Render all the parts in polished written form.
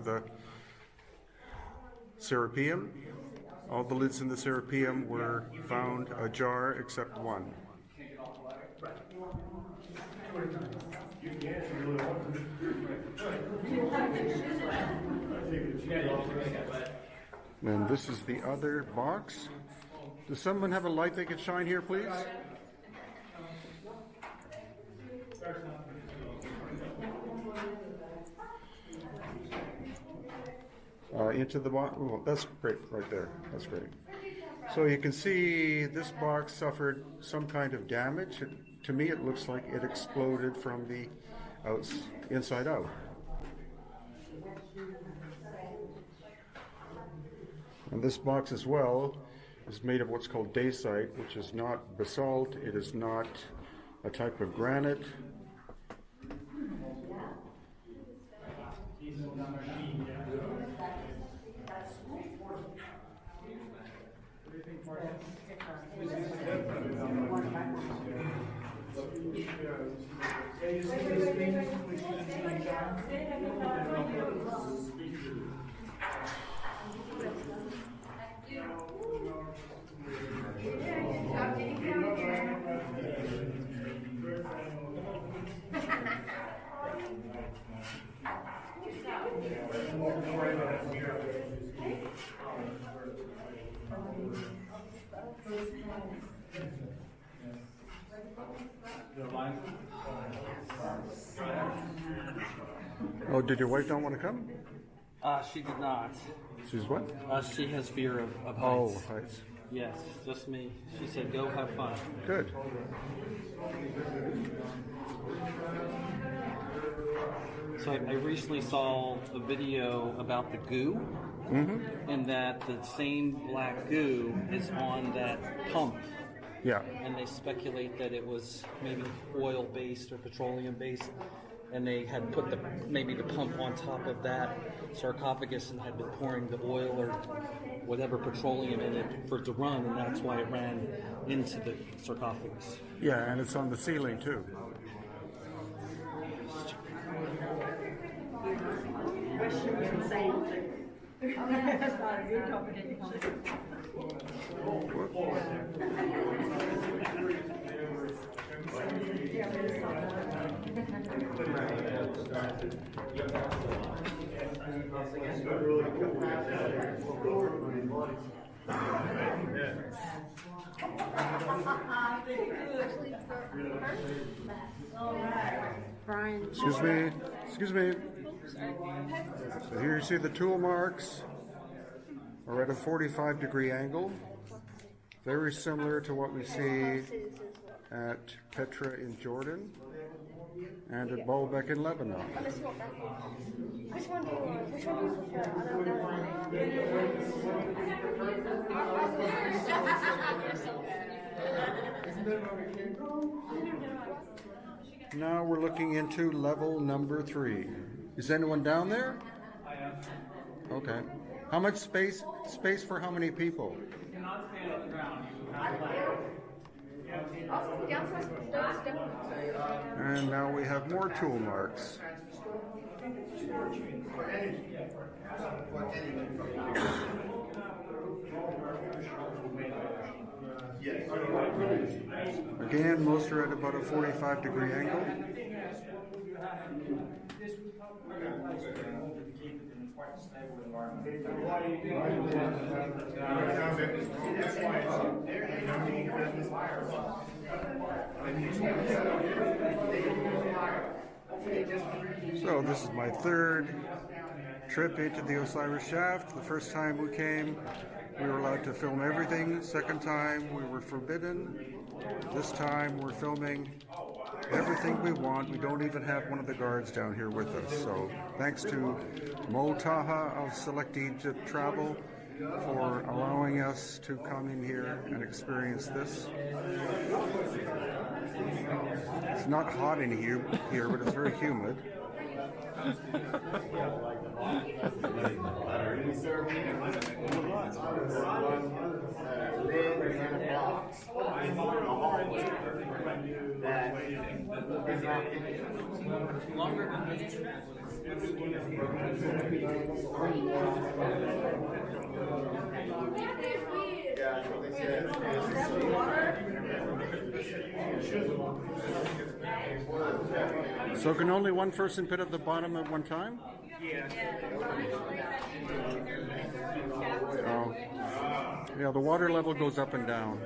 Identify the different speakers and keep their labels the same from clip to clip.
Speaker 1: the Serapeum. All the lids in the Serapeum were found ajar except one. And this is the other box. Does someone have a light they could shine here, please? Into the box. Oh, that's great right there. That's great. So you can see this box suffered some kind of damage. To me, it looks like it exploded from the inside out. And this box as well is made of what's called dacite, which is not basalt. It is not a type of granite. Oh, did your wife not want to come?
Speaker 2: She did not.
Speaker 1: She's what?
Speaker 2: She has fear of heights.
Speaker 1: Oh, heights.
Speaker 2: Yes, just me. She said, go have fun.
Speaker 1: Good.
Speaker 2: So I recently saw a video about the goo, and that the same black goo is on that pump.
Speaker 1: Yeah.
Speaker 2: And they speculate that it was maybe oil-based or petroleum-based, and they had put maybe the pump on top of that sarcophagus and had been pouring the oil or whatever petroleum in it for it to run, and that's why it ran into the sarcophagus.
Speaker 1: Yeah, and it's on the ceiling too.
Speaker 3: That's not a good competition.
Speaker 4: Brian.
Speaker 1: Excuse me. So here you see the tool marks are at a 45-degree angle. Very similar to what we see at Petra in Jordan and at Baalbek in Lebanon.
Speaker 4: Which one do you prefer? I don't know.
Speaker 1: Now we're looking into level number 3. Is anyone down there?
Speaker 5: I am.
Speaker 1: Okay. How much space? Space for how many people?
Speaker 5: You cannot stand on the ground. You have to
Speaker 1: And now we have more tool marks. Again, most are at about a 45-degree angle.
Speaker 5: quite stable environment.
Speaker 1: So this is my third trip into the Osiris shaft. The first time we came, we were allowed to film everything. Second time, we were forbidden. This time, we're filming everything we want. We don't even have one of the guards down here with us. So thanks to Mo Taha of Select Egypt Travel for allowing us to come in here and experience this. It's not hot in here, but it's very humid.
Speaker 2: Longer than this.
Speaker 1: So can only one person pit at the bottom at one time? Oh. Yeah, the water level goes up and down.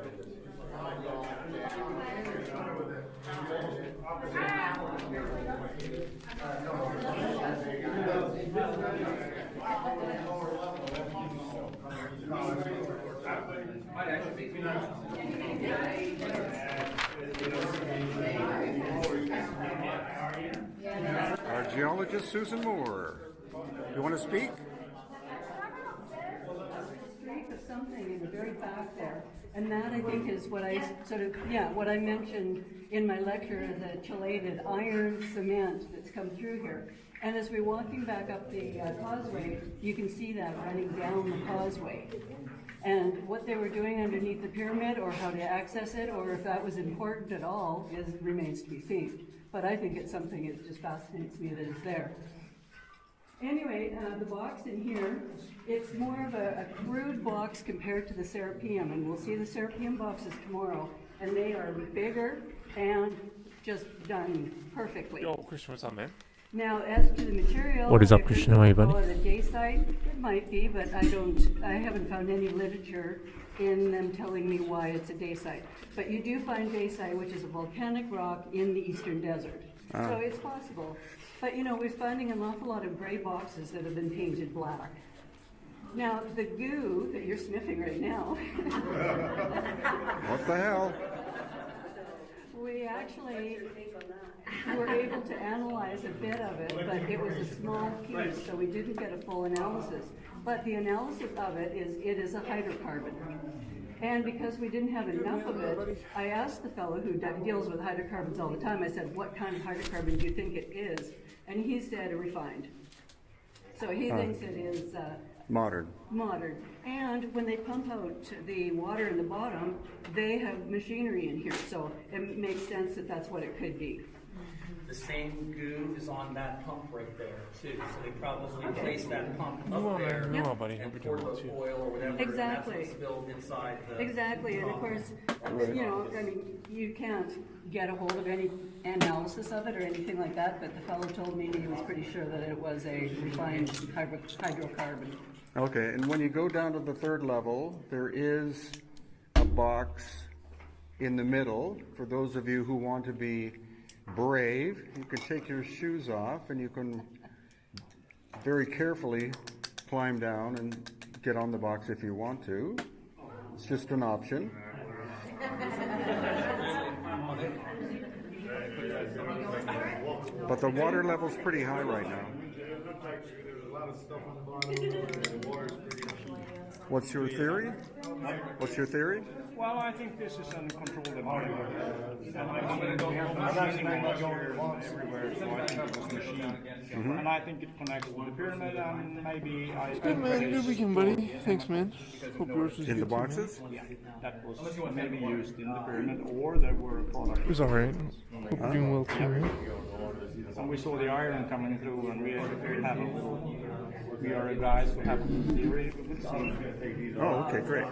Speaker 1: Our geologist, Susan Moore. Do you want to speak?
Speaker 3: Streak of something in the very back there, and that I think is what I what I mentioned in my lecture, the chelated iron cement that's come through here. And as we're walking back up the causeway, you can see that running down the causeway. And what they were doing underneath the pyramid, or how to access it, or if that was important at all, remains to be seen. But I think it's something that just fascinates me that it's there. Anyway, the box in here, it's more of a crude box compared to the Serapeum, and we'll see the Serapeum boxes tomorrow, and they are bigger and just done perfectly.
Speaker 6: Yo, Christian, what's up, man?
Speaker 3: Now, as to the material,
Speaker 6: What is up,
Speaker 3: if
Speaker 6: Christian? How are you, buddy?
Speaker 3: call it a daysite, it might be, but I haven't found any literature in them telling me why it's a daysite. But you do find daysite, which is a volcanic rock in the eastern desert. So it's possible. But you know, we're finding an awful lot of gray boxes that have been painted black. Now, the goo that you're sniffing right now,
Speaker 1: What the hell?
Speaker 3: we actually were able to analyze a bit of it, but it was a small piece, so we didn't get a full analysis. But the analysis of it is a hydrocarbon. And because we didn't have enough of it, I asked the fellow who deals with hydrocarbons all the time, I said, what kind of hydrocarbon do you think it is? And he said refined. So he thinks it is
Speaker 1: Modern.
Speaker 3: modern. And when they pump out the water in the bottom, they have machinery in here, so it makes sense that that's what it could be.
Speaker 2: The same goo is on that pump right there too, so they probably placed that pump up
Speaker 6: Well,
Speaker 2: there
Speaker 6: man, no, buddy.
Speaker 2: and
Speaker 6: Hope
Speaker 2: poured
Speaker 6: you're
Speaker 2: the
Speaker 6: doing well,
Speaker 2: oil or whatever,
Speaker 3: Exactly.
Speaker 2: and that's what spilled inside the...
Speaker 3: Exactly, and of course, you know, I mean, you can't get a hold of any analysis of it or anything like that, but the fellow told me he was pretty sure that it was a refined hydrocarbon.
Speaker 1: Okay, and when you go down to the third level, there is a box in the middle. For those of you who want to be brave, you can take your shoes off and you can very carefully climb down and get on the box if you want to. It's just an option. But the water level's pretty high right now. What's your theory? What's your theory?
Speaker 5: Well, I think this is an controlled environment. And I think we have machining everywhere, so I think it was machined. And I think it connects to the pyramid, and maybe I...
Speaker 6: Good, man. Good weekend, buddy. Thanks, man. Hope yours was
Speaker 1: In the
Speaker 6: good, too, man.
Speaker 1: boxes?
Speaker 5: Yeah, that was maybe used in the pyramid, or there were products.
Speaker 6: It was alright. Hope you're doing well, too, man.
Speaker 5: And we saw the iron coming through, and we have a little... We are guys who have a theory.
Speaker 1: Oh, okay, great.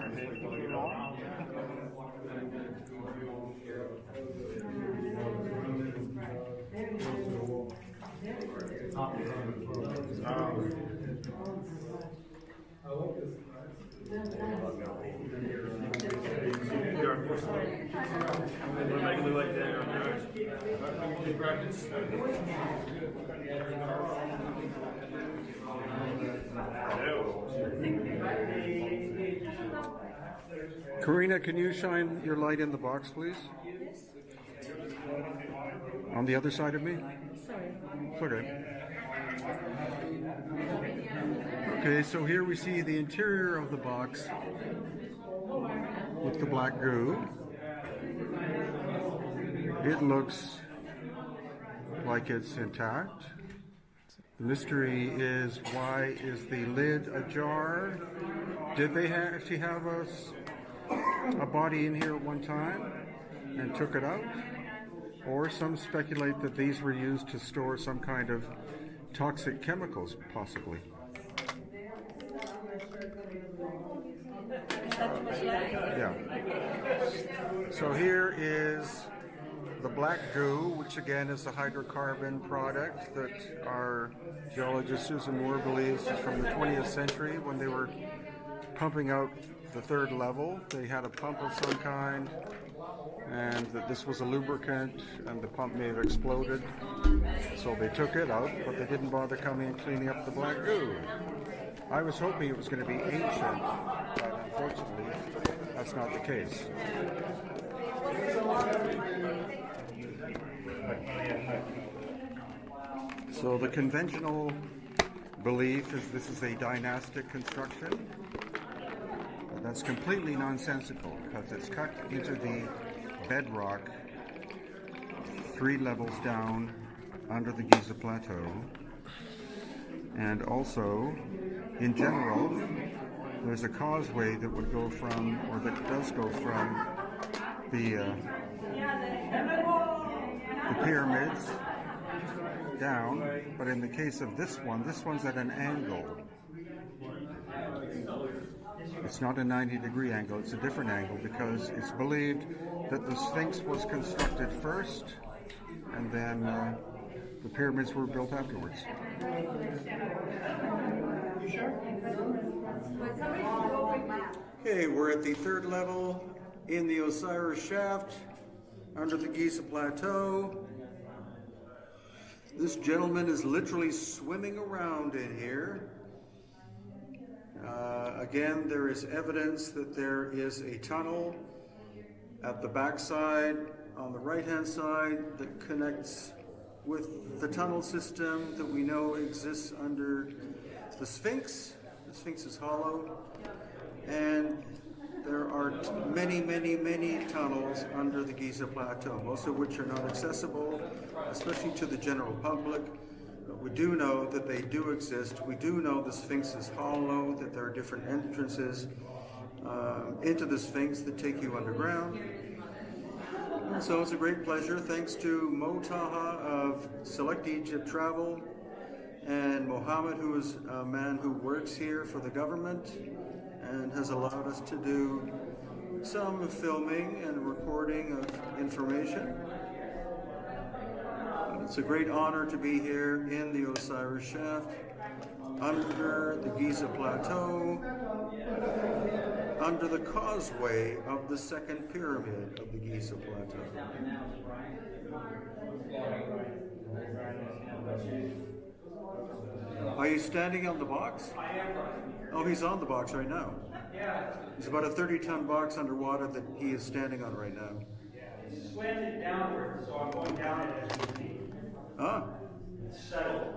Speaker 1: Karina, can you shine your light in the box, please? On the other side of me?
Speaker 3: Sorry.
Speaker 1: It's okay. Okay, so here we see the interior of the box with the black goo. It looks like it's intact. The mystery is, why is the lid ajar? Did they actually have a body in here at one time and took it out? Or some speculate that these were used to store some kind of toxic chemicals, possibly. Yeah. So here is the black goo, which again is a hydrocarbon product that our geologist Susan Moore believes is from the 20th century when they were pumping out the third level. They had a pump of some kind, and that this was a lubricant, and the pump may have exploded. So they took it out, but they didn't bother coming and cleaning up the black goo. I was hoping it was going to be ancient, but unfortunately, that's not the case. So the conventional belief is this is a dynastic construction. That's completely nonsensical because it's cut into the bedrock 3 levels down under the Giza Plateau. And also, in general, there's a causeway that would go from, or that does go from, the pyramids down, but in the case of this one's at an angle. It's not a 90-degree angle, it's a different angle because it's believed that the Sphinx was constructed first and then the pyramids were built afterwards. Okay, we're at the 3rd level in the Osiris shaft under the Giza Plateau. This gentleman is literally swimming around in here. Again, there is evidence that there is a tunnel at the backside on the right-hand side that connects with the tunnel system that we know exists under the Sphinx. The Sphinx is hollow, and there are many, many, many tunnels under the Giza Plateau, most of which are not accessible, especially to the general public. But we do know that they do exist. We do know the Sphinx is hollow, that there are different entrances into the Sphinx that take you underground. So it's a great pleasure. Thanks to Mo Taha of Select Egypt Travel and Mohammed, who is a man who works here for the government and has allowed us to do some filming and recording of information. It's a great honor to be here in the Osiris Shaft, under the Giza Plateau, under the causeway of the 2nd pyramid of the Giza Plateau. Are you standing on the box? Oh, he's on the box right now. He's about a 30-ton box underwater that he is standing on right now.
Speaker 5: It's slanted downward, so I'm going down it as we speak.
Speaker 1: Ah.
Speaker 5: It's settled.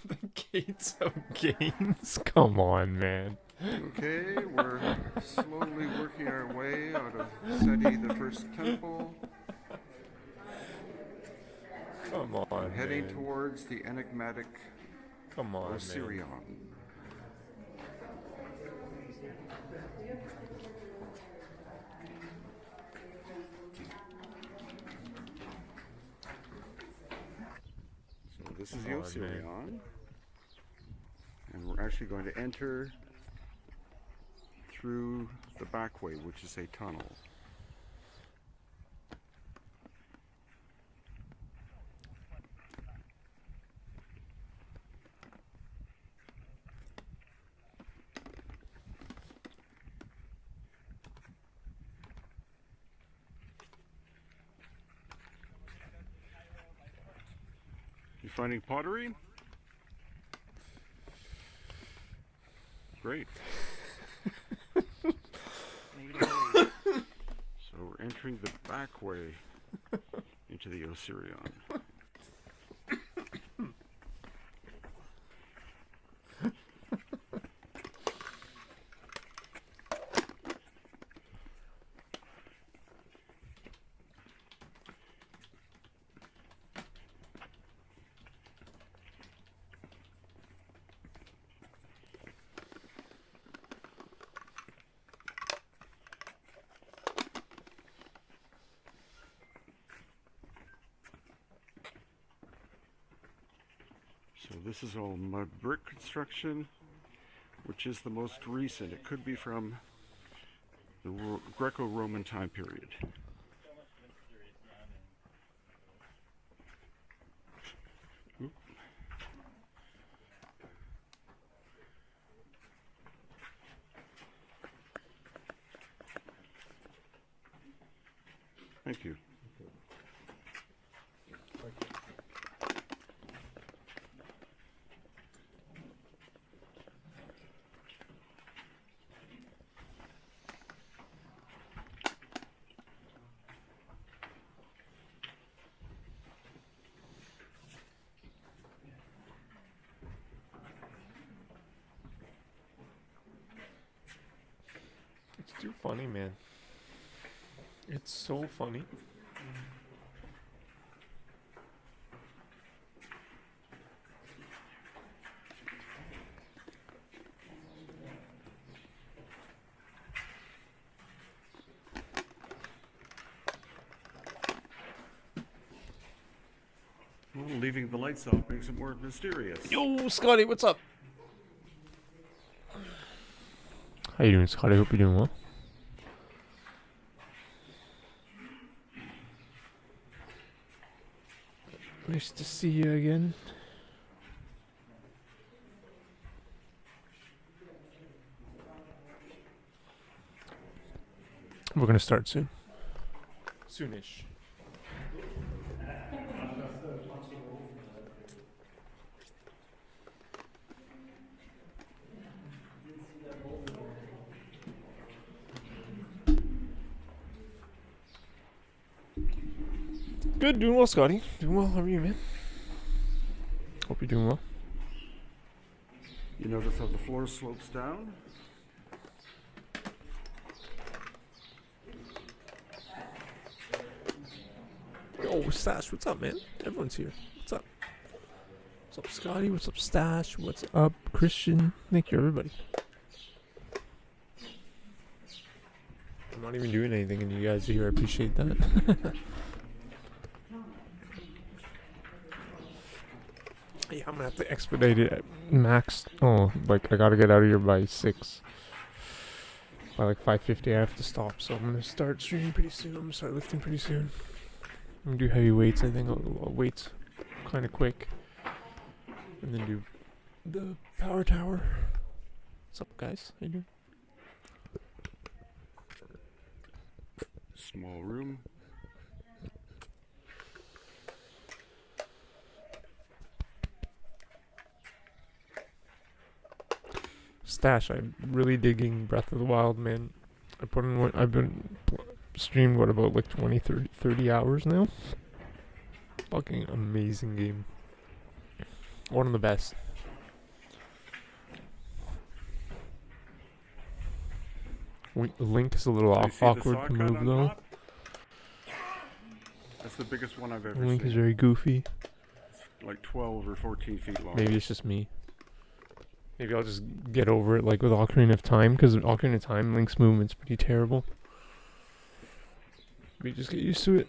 Speaker 6: The gates of gains? Come on, man.
Speaker 1: Okay, we're slowly working our way out of Seti, the first temple,
Speaker 6: Come on,
Speaker 1: heading
Speaker 6: man.
Speaker 1: towards the enigmatic
Speaker 6: Come on, man.
Speaker 1: Osirion. this is the
Speaker 6: Come on,
Speaker 1: Osirion. And we're actually going to enter through the back way, which is a tunnel. You finding pottery? Great. So we're entering the back way into the Osirion. So this is all mud brick construction, which is the most recent. It could be from the Greco-Roman time period. Oop. Thank you.
Speaker 6: It's too funny, man. It's so funny.
Speaker 1: Well, leaving the lights off makes it more mysterious.
Speaker 6: Yo, Scotty, what's up? How you doing, Scotty? Hope you're doing well. Nice to see you again. We're gonna start soon. Soonish. Good, doing well, Scotty. Doing well. How are you, man? Hope you're doing well.
Speaker 1: You notice how the floor slopes down?
Speaker 6: Yo, Stash, what's up, man? Everyone's here. What's up? What's up, Scotty? What's up, Stash? What's up, Christian? Thank you, everybody. I'm not even doing anything, and you guys are here. I appreciate that. Yeah, I'm gonna have to expedite it at max. Oh, like I gotta get out of here by 6. By like 5:50, I have to stop. So I'm gonna start streaming pretty soon. I'm gonna start lifting pretty soon. I'm gonna do heavy weights. I think I'll weights kind of quick, and then do the power tower. What's up, guys? How you doing?
Speaker 1: Small room.
Speaker 6: Stash, I'm really digging Breath of the Wild, man. I put in what I've been streamed, what, about like 20, 30 hours now? Fucking amazing game. One of the best. Link is a little
Speaker 1: Do you see the
Speaker 6: awkward
Speaker 1: saw
Speaker 6: to
Speaker 1: cut
Speaker 6: move
Speaker 1: on
Speaker 6: though.
Speaker 1: top? That's the biggest one I've ever
Speaker 6: Link
Speaker 1: seen.
Speaker 6: is very goofy.
Speaker 1: Like 12 or 14 feet long.
Speaker 6: Maybe it's just me. Maybe I'll just get over it like with Ocarina of Time, because Ocarina of Time, Link's movement's pretty terrible. We just get used to it.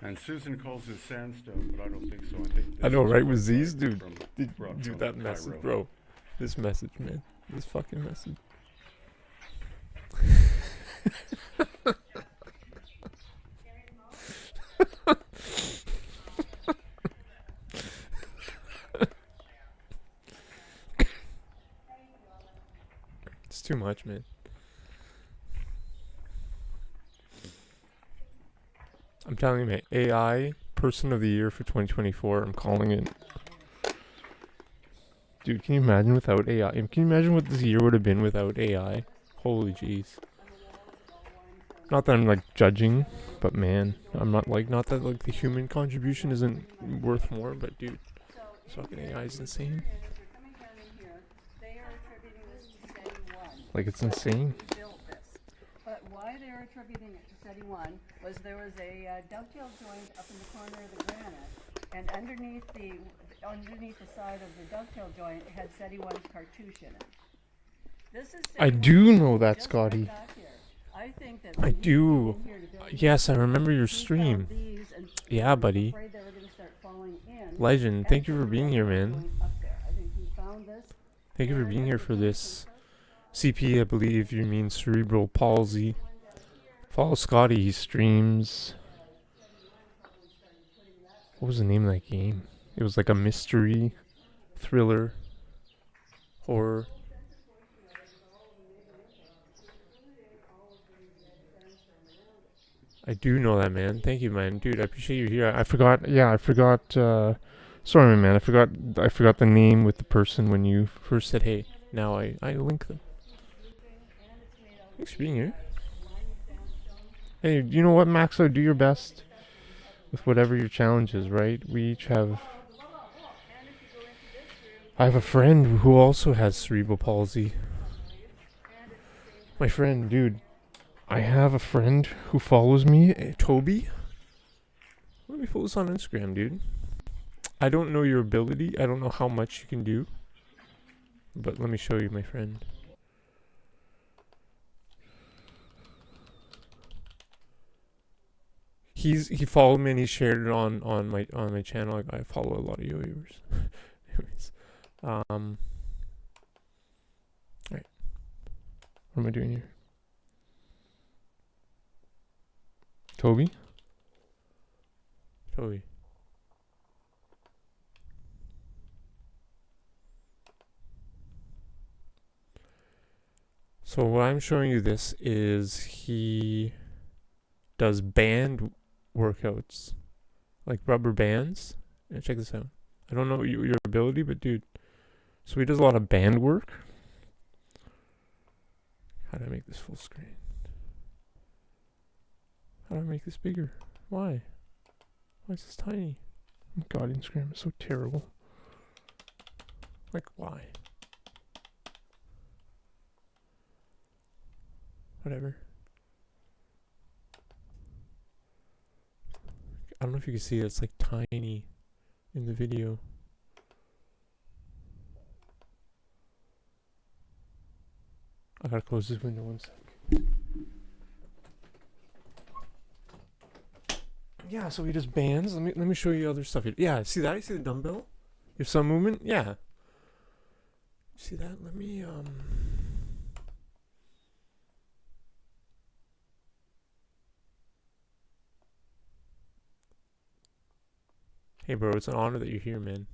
Speaker 1: And Susan calls it sandstone, but I don't think so. I think
Speaker 6: I
Speaker 1: this
Speaker 6: know,
Speaker 1: is
Speaker 6: right?
Speaker 1: more
Speaker 6: With Z's,
Speaker 1: like
Speaker 6: dude.
Speaker 1: from- brought
Speaker 6: Dude,
Speaker 1: from
Speaker 6: that message,
Speaker 1: Cairo.
Speaker 6: bro. This message, man. This fucking message. It's too much, man. I'm telling you, man. AI Person of the Year for 2024. I'm calling it. Dude, can you imagine without AI? Can you imagine what this year would have been without AI? Holy jeez. Not that I'm like judging, but man, I'm not like, not that like the human contribution isn't worth more, but dude, fucking AI is insane. Like, it's insane.
Speaker 3: But why they're attributing it to SETI 1 was there was a dovetail joint up in the corner of the granite, and underneath the side of the dovetail joint it had SETI 1's cartouche in it. This is
Speaker 6: I
Speaker 3: SETI
Speaker 6: do
Speaker 3: 1's
Speaker 6: know that,
Speaker 3: just
Speaker 6: Scotty.
Speaker 3: right back here. I think that
Speaker 6: I
Speaker 3: when he
Speaker 6: do.
Speaker 3: came in here to build
Speaker 6: Yes, I
Speaker 3: these,
Speaker 6: remember your
Speaker 3: he found
Speaker 6: stream.
Speaker 3: these and
Speaker 6: Yeah,
Speaker 3: was
Speaker 6: buddy.
Speaker 3: afraid they were gonna start falling in,
Speaker 6: Legend,
Speaker 3: and
Speaker 6: thank you for
Speaker 3: put
Speaker 6: being
Speaker 3: the
Speaker 6: here,
Speaker 3: dovetail
Speaker 6: man.
Speaker 3: joint up there. I think he found this.
Speaker 6: Thank you for
Speaker 3: there
Speaker 6: being
Speaker 3: at
Speaker 6: here
Speaker 3: the
Speaker 6: for
Speaker 3: junction.
Speaker 6: this. CP, I believe you mean cerebral palsy. Follow Scotty, he streams. What was the name of that game? It was like a mystery, thriller, horror. I do know that, man. Thank you, man. Dude, I appreciate you here. I forgot. Yeah, I forgot. Sorry, man. I forgot the name with the person when you first said, hey. Now I link them. Thanks for being here. Hey, you know what, Maxo? Do your best with whatever your challenge is, right? We each have... I have a friend who also has cerebral palsy. My friend, dude. I have a friend who follows me, Toby. Let me follow this on Instagram, dude. I don't know your ability. I don't know how much you can do. But let me show you, my friend. He followed me and he shared it on my channel. I follow a lot of yo-yoers. Anyways, right. What am I doing here? Toby. So what I'm showing you this is he does band workouts, like rubber bands. Yeah, check this out. I don't know your ability, but dude, so he does a lot of band work. How do I make this full screen? How do I make this bigger? Why? Why is this tiny? Oh my God, Instagram is so terrible. Like, why? Whatever. I don't know if you can see it. It's like tiny in the video. I gotta close this window one sec. Yeah, so he does bands. Let me show you other stuff here. Yeah, see that? You see the dumbbell? You have some movement? Yeah. See that? Let me Hey bro, it's an honor that you're here, man.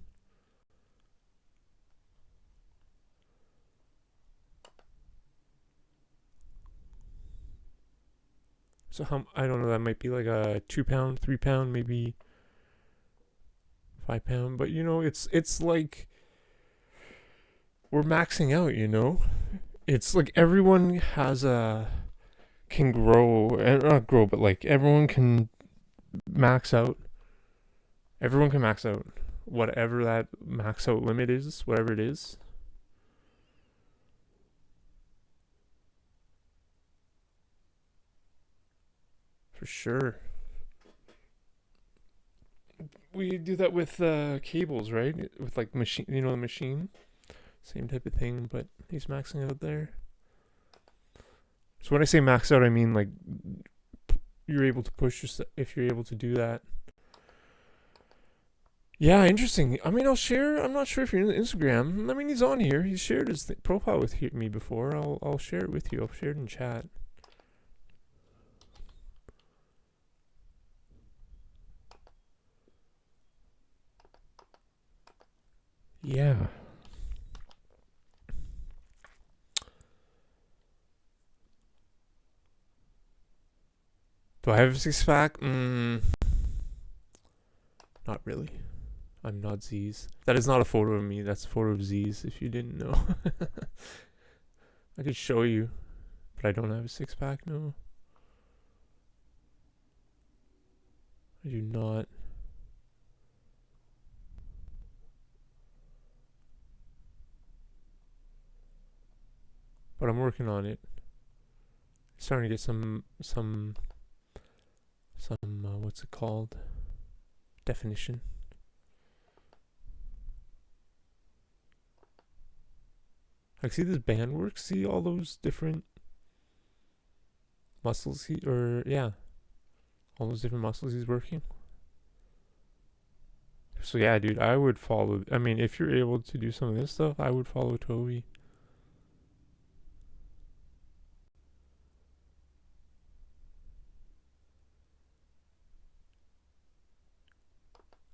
Speaker 6: So how, I don't know, that might be like a 2 pound, 3 pound, maybe 5 pound, but you know, it's like we're maxing out, you know? It's like everyone can grow, not grow, but like everyone can max out. Everyone can max out whatever that max out limit is, whatever it is. For sure. We do that with cables, right? With like machine, you know, the machine. Same type of thing, but he's maxing out there. So when I say max out, I mean like you're able to push yourself. If you're able to do that, Yeah, interesting. I mean, I'll share. I'm not sure if you're in Instagram. I mean, he's on here. He's shared his profile with me before. I'll share it with you. I'll share it in chat. Yeah. Do I have a six pack? Not really. I'm not Z's. That is not a photo of me. That's a photo of Z's, if you didn't know. I could show you, but I don't have a six pack, no. I do not. But I'm working on it. Starting to get some what's it called? Definition. Like, see this band work? See all those different muscles all those different muscles he's working. So yeah, dude, I would follow. I mean, if you're able to do some of this stuff, I would follow Toby.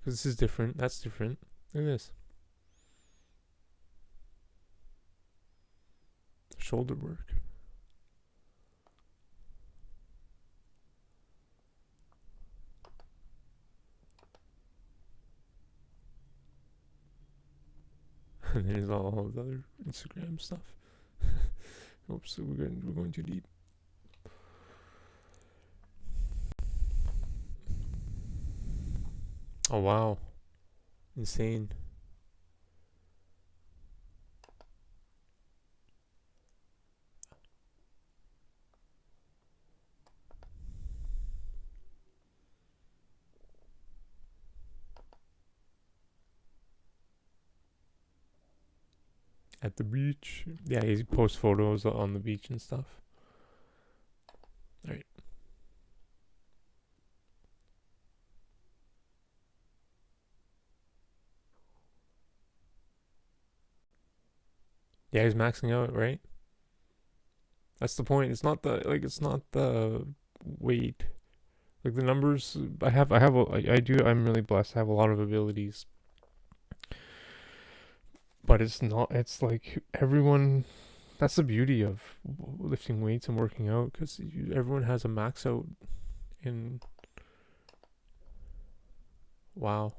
Speaker 6: Because this is different. That's different. Look at this. Shoulder work. And there's all the other Instagram stuff. Oops, we're going too deep. Oh wow. Insane. At the beach. Yeah, he posts photos on the beach and stuff. Alright. Yeah, he's maxing out, right? That's the point. It's not the weight. Like the numbers, I'm really blessed. I have a lot of abilities. But it's like everyone, that's the beauty of lifting weights and working out, because everyone has a max out in, wow.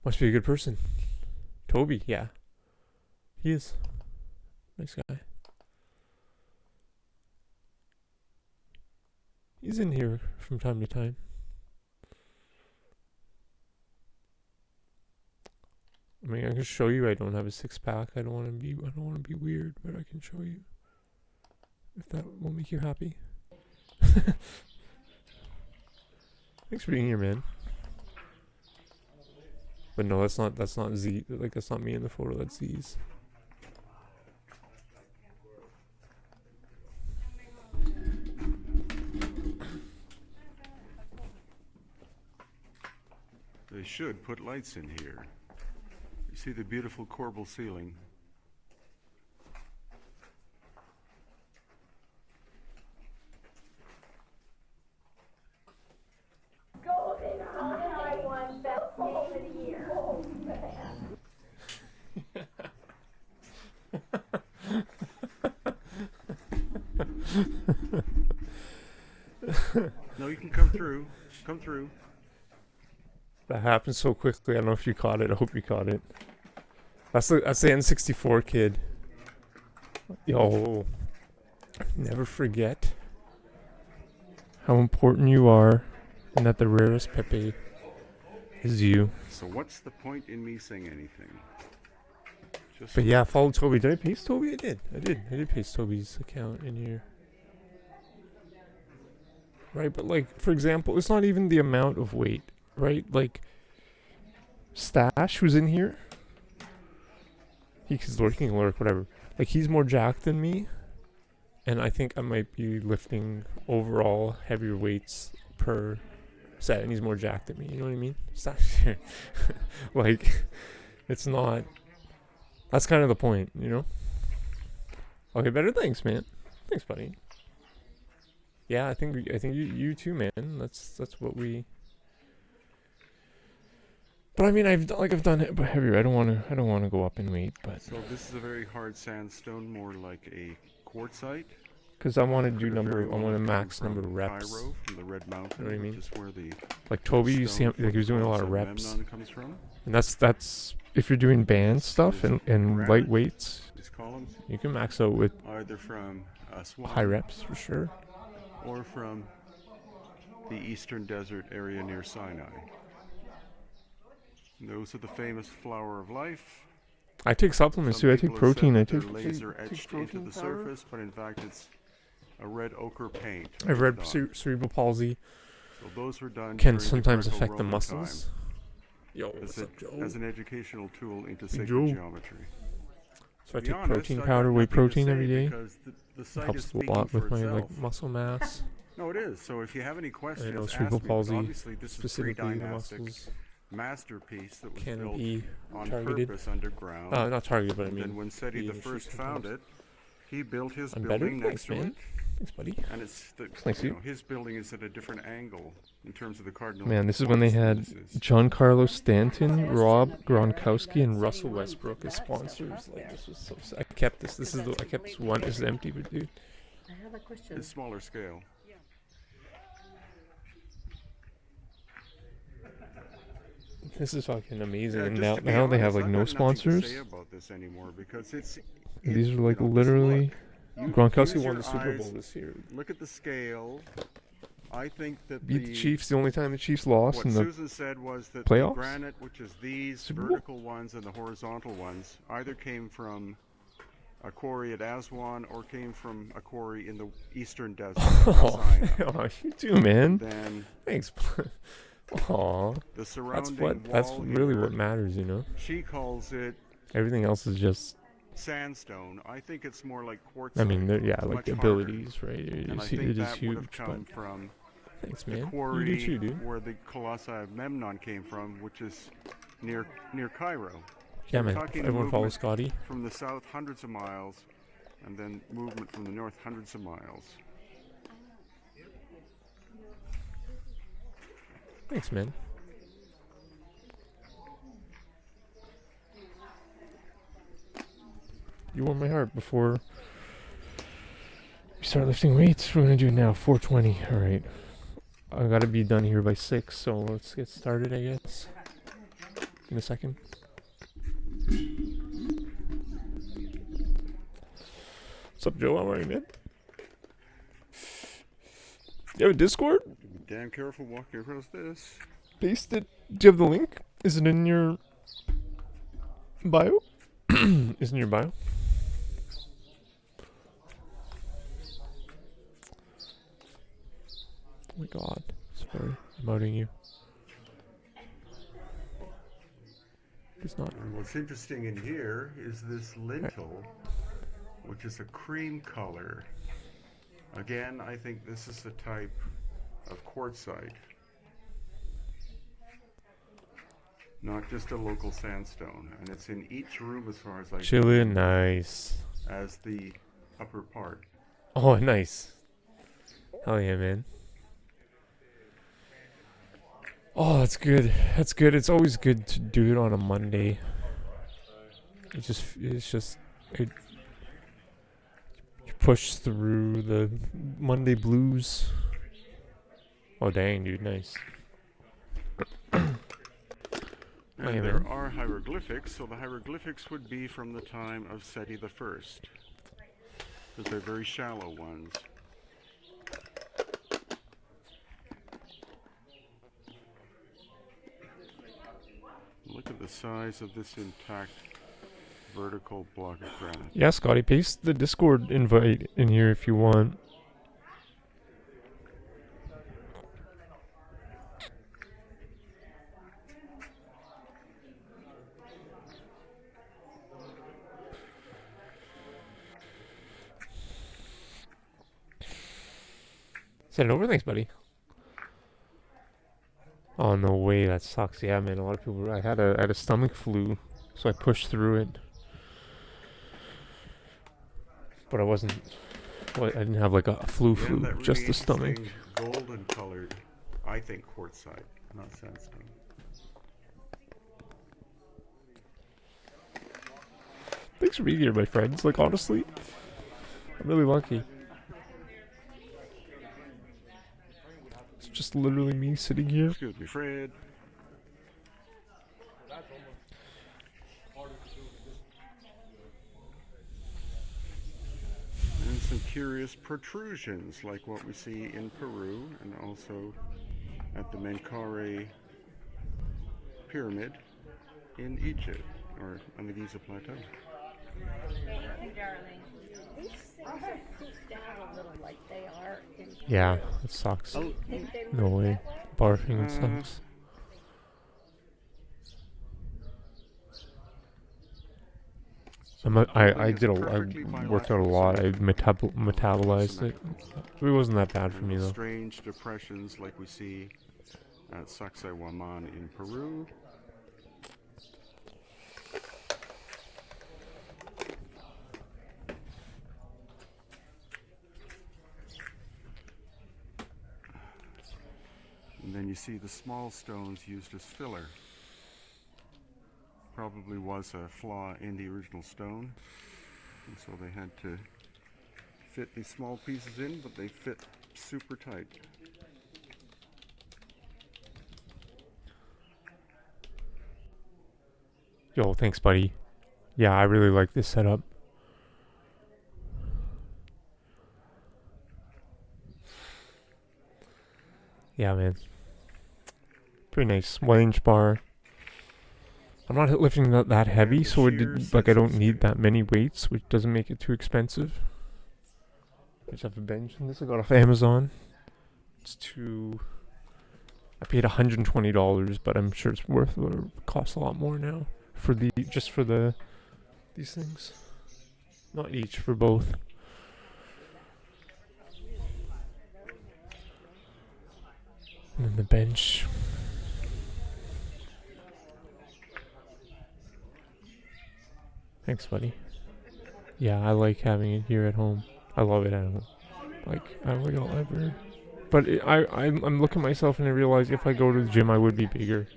Speaker 6: Must be a good person. Toby, yeah. He is. Nice guy. He's in here from time to time. I mean, I can show you I don't have a six pack. I don't want to be weird, but I can show you. If that will make you happy. Thanks for being here, man. But no, that's not Z. Like, that's not me in the photo. That's Z's.
Speaker 1: They should put lights in here. You see the beautiful corbel ceiling? No, you can come through. Come through.
Speaker 6: That happened so quickly. I don't know if you caught it. I hope you caught it. That's the N64 kid. Yo, never forget how important you are, and that the rarest Pepe is you.
Speaker 1: So what's the point in me saying anything?
Speaker 6: But yeah, follow Toby. Did I paste Toby? I did paste Toby's account in here. Right, but like, for example, it's not even the amount of weight, right? Like, Stash, who's in here, he's working work, whatever. Like, he's more jacked than me, and I think I might be lifting overall heavier weights per set and he's more jacked than me. You know what I mean? It's not like it's not. That's kind of the point, you know. Okay, better. Thanks, man. Thanks, buddy. Yeah, I think you too, man. That's what we. But I mean, I've done it, but heavier. I don't want to go up in weight, but
Speaker 1: So this is a very hard sandstone, more like a quartzite.
Speaker 6: because I want to do
Speaker 1: Could have very
Speaker 6: I
Speaker 1: well
Speaker 6: want to
Speaker 1: come
Speaker 6: max
Speaker 1: from
Speaker 6: number of reps.
Speaker 1: Cairo, from the Red Mountain,
Speaker 6: You know what I mean?
Speaker 1: which is where the
Speaker 6: Like Toby, you see,
Speaker 1: stone
Speaker 6: like he was doing a lot of
Speaker 1: for
Speaker 6: reps,
Speaker 1: Memnon comes from.
Speaker 6: and that's if you're doing band stuff and
Speaker 1: Granite.
Speaker 6: light weights,
Speaker 1: These columns,
Speaker 6: you can max out with
Speaker 1: either from Aswan
Speaker 6: high reps for sure.
Speaker 1: or from the eastern desert area near Sinai. And those are the famous flower of life.
Speaker 6: I take supplements
Speaker 1: Some
Speaker 6: too. I
Speaker 1: people
Speaker 6: take
Speaker 1: have said
Speaker 6: protein. I
Speaker 1: that
Speaker 6: take
Speaker 1: they're laser
Speaker 6: take
Speaker 1: etched into
Speaker 6: protein
Speaker 1: the
Speaker 6: powder.
Speaker 1: surface, but in fact it's a red ochre paint.
Speaker 6: I've read
Speaker 1: Done.
Speaker 6: cerebral palsy
Speaker 1: So those were done
Speaker 6: can
Speaker 1: during the
Speaker 6: sometimes affect the
Speaker 1: Greco-Roman
Speaker 6: muscles. Yo,
Speaker 1: time
Speaker 6: what's up, Joe?
Speaker 1: as an educational tool into
Speaker 6: Hey,
Speaker 1: sacred
Speaker 6: Joe.
Speaker 1: geometry.
Speaker 6: So I
Speaker 1: To be
Speaker 6: take
Speaker 1: honest,
Speaker 6: protein
Speaker 1: I got
Speaker 6: powder, whey
Speaker 1: nothing to
Speaker 6: protein
Speaker 1: say
Speaker 6: every day.
Speaker 1: because the site is
Speaker 6: Helps a
Speaker 1: speaking
Speaker 6: lot
Speaker 1: for
Speaker 6: with my
Speaker 1: itself.
Speaker 6: like muscle mass.
Speaker 1: No, it is. So if you have any questions,
Speaker 6: know
Speaker 1: ask
Speaker 6: cerebral
Speaker 1: me. But
Speaker 6: palsy,
Speaker 1: obviously, this is
Speaker 6: specifically the
Speaker 1: pre-dynastic
Speaker 6: muscles
Speaker 1: masterpiece that was
Speaker 6: can
Speaker 1: built
Speaker 6: be
Speaker 1: on
Speaker 6: targeted.
Speaker 1: purpose underground.
Speaker 6: Not targeted, but I
Speaker 1: and
Speaker 6: mean.
Speaker 1: then when Seti
Speaker 6: the
Speaker 1: the first
Speaker 6: initiation
Speaker 1: found
Speaker 6: times.
Speaker 1: it, he built his
Speaker 6: I'm better.
Speaker 1: building next
Speaker 6: Thanks,
Speaker 1: to
Speaker 6: man.
Speaker 1: it,
Speaker 6: Thanks, buddy.
Speaker 1: and it's the,
Speaker 6: Thanks,
Speaker 1: you
Speaker 6: you.
Speaker 1: know, his building is at a different angle in terms of the cardinal.
Speaker 6: Man, this is when they
Speaker 1: points than
Speaker 6: had
Speaker 1: this is.
Speaker 6: John Carlos Stanton, Rob Gronkowski, and Russell Westbrook as sponsors. Like this was so. I kept this. I kept this one. This is empty, but dude.
Speaker 4: I have a question.
Speaker 1: It's smaller scale.
Speaker 6: This is fucking amazing.
Speaker 1: Yeah,
Speaker 6: and
Speaker 1: just to be
Speaker 6: now they have
Speaker 1: honest,
Speaker 6: like
Speaker 1: I've
Speaker 6: no
Speaker 1: got nothing to
Speaker 6: sponsors.
Speaker 1: say about this anymore because it's.
Speaker 6: These are like
Speaker 1: just
Speaker 6: literally.
Speaker 1: look.
Speaker 6: Gronkowski
Speaker 1: Use
Speaker 6: won
Speaker 1: your
Speaker 6: the Super
Speaker 1: eyes,
Speaker 6: Bowl this year.
Speaker 1: Look at the scale. I think that
Speaker 6: Beat the Chiefs. The only time the Chiefs lost
Speaker 1: What
Speaker 6: in the
Speaker 1: Susan said was that
Speaker 6: playoffs?
Speaker 1: the granite, which is these
Speaker 6: Super Bowl?
Speaker 1: vertical ones and the horizontal ones, either came from a quarry at Aswan or came from a quarry in the eastern desert.
Speaker 6: Oh,
Speaker 1: Sinai.
Speaker 6: oh, you too, man.
Speaker 1: Then
Speaker 6: Thanks. Aw,
Speaker 1: the surrounding
Speaker 6: that's
Speaker 1: wall
Speaker 6: really
Speaker 1: here,
Speaker 6: what matters, you know.
Speaker 1: she calls it
Speaker 6: Everything else is just.
Speaker 1: sandstone. I think it's more like quartz.
Speaker 6: I mean, yeah, like
Speaker 1: much
Speaker 6: the
Speaker 1: harder.
Speaker 6: abilities, right? You
Speaker 1: And I
Speaker 6: see,
Speaker 1: think
Speaker 6: it is
Speaker 1: that would
Speaker 6: huge.
Speaker 1: have come
Speaker 6: But
Speaker 1: from
Speaker 6: thanks,
Speaker 1: the
Speaker 6: man. You
Speaker 1: quarry
Speaker 6: do too, dude.
Speaker 1: where the Colossi of Memnon came from, which is near Cairo.
Speaker 6: Yeah,
Speaker 1: we're
Speaker 6: man.
Speaker 1: talking
Speaker 6: Everyone follows
Speaker 1: movement
Speaker 6: Scotty.
Speaker 1: From the south, hundreds of miles, and then movement from the north, hundreds of miles.
Speaker 6: Thanks, man. You warm my heart before we start lifting weights. We're gonna do it now. 420. All right. I gotta be done here by 6, so let's get started, I guess. In a second. What's up, Joe? How are you, man? You have a Discord?
Speaker 1: Damn careful walking across this.
Speaker 6: Paste it. Do you have the link? Is it in your bio? Is it in your bio? Oh my god. Sorry. I'm outing you. It's not.
Speaker 1: And what's interesting in here is this lintel, which is a cream color. Again, I think this is a type of quartzite. Not just a local sandstone. And it's in each room as far as I can
Speaker 6: Chillin', nice.
Speaker 1: as the upper part.
Speaker 6: Oh, nice. Hell yeah, man. Oh, that's good. That's good. It's always good to do it on a Monday. It you push through the Monday blues. Oh, dang, dude, nice.
Speaker 1: And
Speaker 6: Hey,
Speaker 1: there
Speaker 6: man.
Speaker 1: are hieroglyphics, so the hieroglyphics would be from the time of Seti the First, because they're very shallow ones. Look at the size of this intact vertical block of granite.
Speaker 6: Yeah, Scotty, paste the Discord invite in here if you want. Send it over. Thanks, buddy. Oh no way, that sucks. Yeah, man. A lot of people. I had a stomach flu, so I pushed through it. But I wasn't. Well, I didn't have like a
Speaker 1: Again,
Speaker 6: flu,
Speaker 1: that
Speaker 6: just
Speaker 1: really
Speaker 6: the stomach.
Speaker 1: interesting golden colored, I think quartzite, not sandstone.
Speaker 6: Thanks for being here, my friends. Like honestly, I'm really lucky. It's just literally me sitting here.
Speaker 1: Excuse me, Fred. And some curious protrusions like what we see in Peru and also at the Menkaure pyramid in Egypt or on the Giza Plateau.
Speaker 4: Hey, darling. These things are poofed down a little like they are in
Speaker 6: Yeah, it sucks.
Speaker 1: Oh,
Speaker 4: Think they
Speaker 6: No
Speaker 4: move
Speaker 6: way.
Speaker 4: that way?
Speaker 6: Barfing it sucks. I did I worked out a lot. I metabolized it. It wasn't that bad for me though.
Speaker 1: strange depressions like we see at Sacsayhuaman in Peru. And then you see the small stones used as filler. Probably was a flaw in the original stone, and so they had to fit these small pieces in, but they fit super tight.
Speaker 6: Yo, thanks, buddy. Yeah, I really like this setup. Yeah, man. Pretty nice. 1 inch bar. I'm not lifting that heavy,
Speaker 1: And the
Speaker 6: so
Speaker 1: shear
Speaker 6: like I
Speaker 1: sits
Speaker 6: don't
Speaker 1: in
Speaker 6: need
Speaker 1: there.
Speaker 6: that many weights, which doesn't make it too expensive. I just have a bench, and this I got off Amazon. It's I paid $120, but I'm sure it's worth or costs a lot more now for these things. Not each, for both. And then the bench. Thanks, buddy. Yeah, I like having it here at home. I love it at home. Like, I don't think I'll ever. But I'm looking at myself and I realize if I go to the gym, I would be bigger.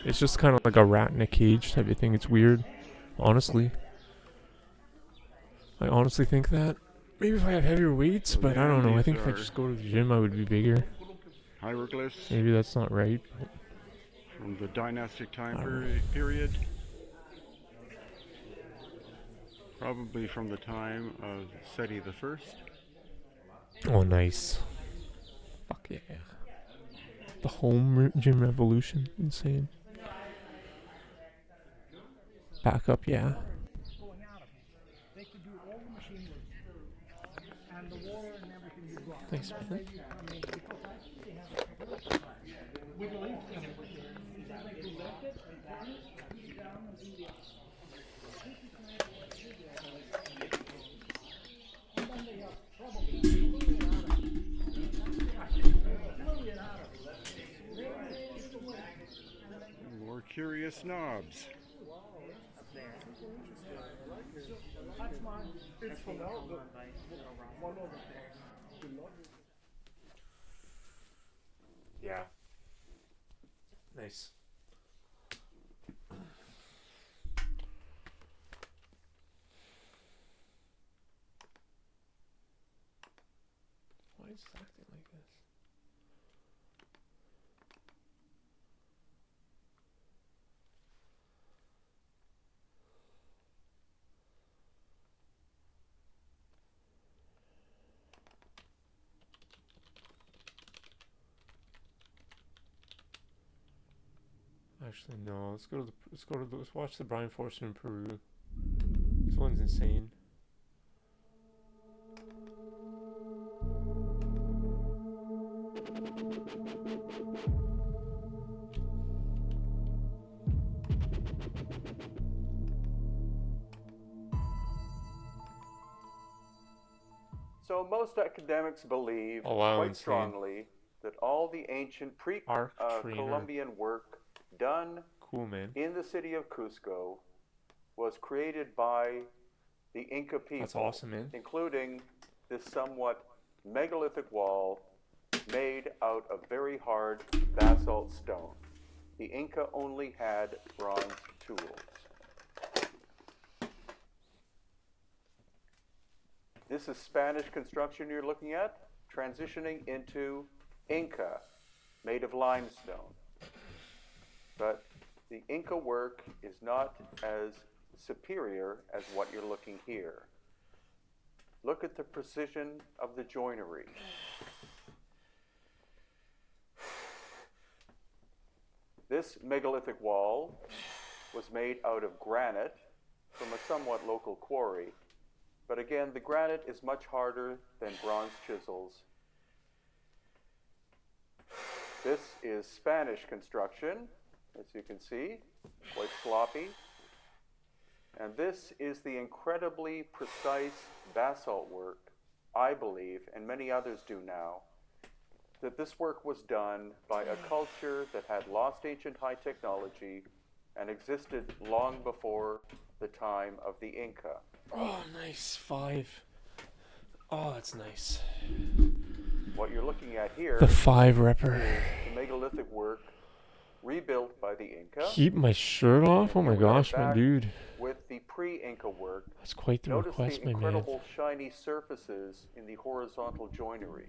Speaker 6: It's just kind of like a rat in a cage type of thing. It's weird. Honestly. I honestly think that. Maybe if I have heavier weights, but I don't know. I think if I just go to the gym, I would be bigger.
Speaker 1: Hieroglyphs
Speaker 6: Maybe that's not right.
Speaker 1: from the dynastic time
Speaker 6: I don't know.
Speaker 1: period. Probably from the time of Seti the First.
Speaker 6: Oh, nice. Fuck yeah. The home gym revolution. Insane. Back up, yeah.
Speaker 5: Going out of it. They could do all the machine work. And the water and everything you got.
Speaker 6: Thanks,
Speaker 5: That's
Speaker 6: man.
Speaker 5: how you come in, because I think they have a technology class. With the lifting, is that like you lift it and turn it, squeeze down and do the and then they have probably
Speaker 1: More curious knobs.
Speaker 5: that's mine. It's from the one over
Speaker 6: Yeah. Nice. Why is it acting like this? Actually, no. Let's watch the Brian Forster in Peru. This one's insane.
Speaker 1: So most academics believe
Speaker 6: Oh, wow,
Speaker 1: quite
Speaker 6: insane.
Speaker 1: strongly that all the ancient
Speaker 6: Arc trainer.
Speaker 1: Columbian work done
Speaker 6: Cool, man.
Speaker 1: in the city of Cusco was created by the Inca people.
Speaker 6: That's awesome, man.
Speaker 1: Including this somewhat megalithic wall made out of very hard basalt stone. The Inca only had bronze tools. This is Spanish construction you're looking at, transitioning into Inca, made of limestone. But the Inca work is not as superior as what you're looking here. Look at the precision of the joinery. This megalithic wall was made out of granite from a somewhat local quarry. But again, the granite is much harder than bronze chisels. This is Spanish construction, as you can see, quite sloppy. And this is the incredibly precise basalt work, I believe, and many others do now, that this work was done by a culture that had lost ancient high technology and existed long before the time of the Inca.
Speaker 6: Oh, nice. 5. Oh, that's nice.
Speaker 1: What you're looking at here
Speaker 6: The 5 repper.
Speaker 1: is the megalithic work rebuilt by the Inca.
Speaker 6: Keep my shirt off? Oh my gosh, my dude.
Speaker 1: With the pre-Inca work,
Speaker 6: That's quite the
Speaker 1: notice
Speaker 6: request,
Speaker 1: the
Speaker 6: my man.
Speaker 1: incredible shiny surfaces in the horizontal joinery.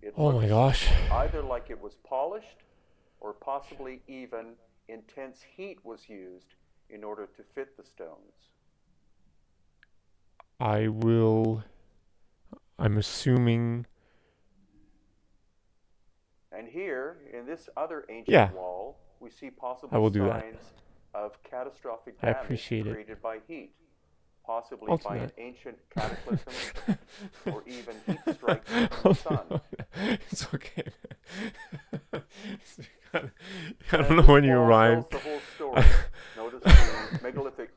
Speaker 1: It
Speaker 6: Oh my
Speaker 1: looks
Speaker 6: gosh.
Speaker 1: either like it was polished or possibly even intense heat was used in order to fit the stones.
Speaker 6: I'm assuming.
Speaker 1: And here, in this other ancient
Speaker 6: Yeah.
Speaker 1: wall, we see
Speaker 6: I
Speaker 1: possible
Speaker 6: will do that.
Speaker 1: signs of catastrophic
Speaker 6: I
Speaker 1: damage
Speaker 6: appreciate it.
Speaker 1: created by heat, possibly
Speaker 6: I'll
Speaker 1: by
Speaker 6: do
Speaker 1: an
Speaker 6: that.
Speaker 1: ancient cataclysm or even heat strike from
Speaker 6: I'll
Speaker 1: the sun.
Speaker 6: do it. It's okay. I don't
Speaker 1: And
Speaker 6: know
Speaker 1: this
Speaker 6: when you
Speaker 1: wall
Speaker 6: arrived.
Speaker 1: tells the whole story. Notice the megalithic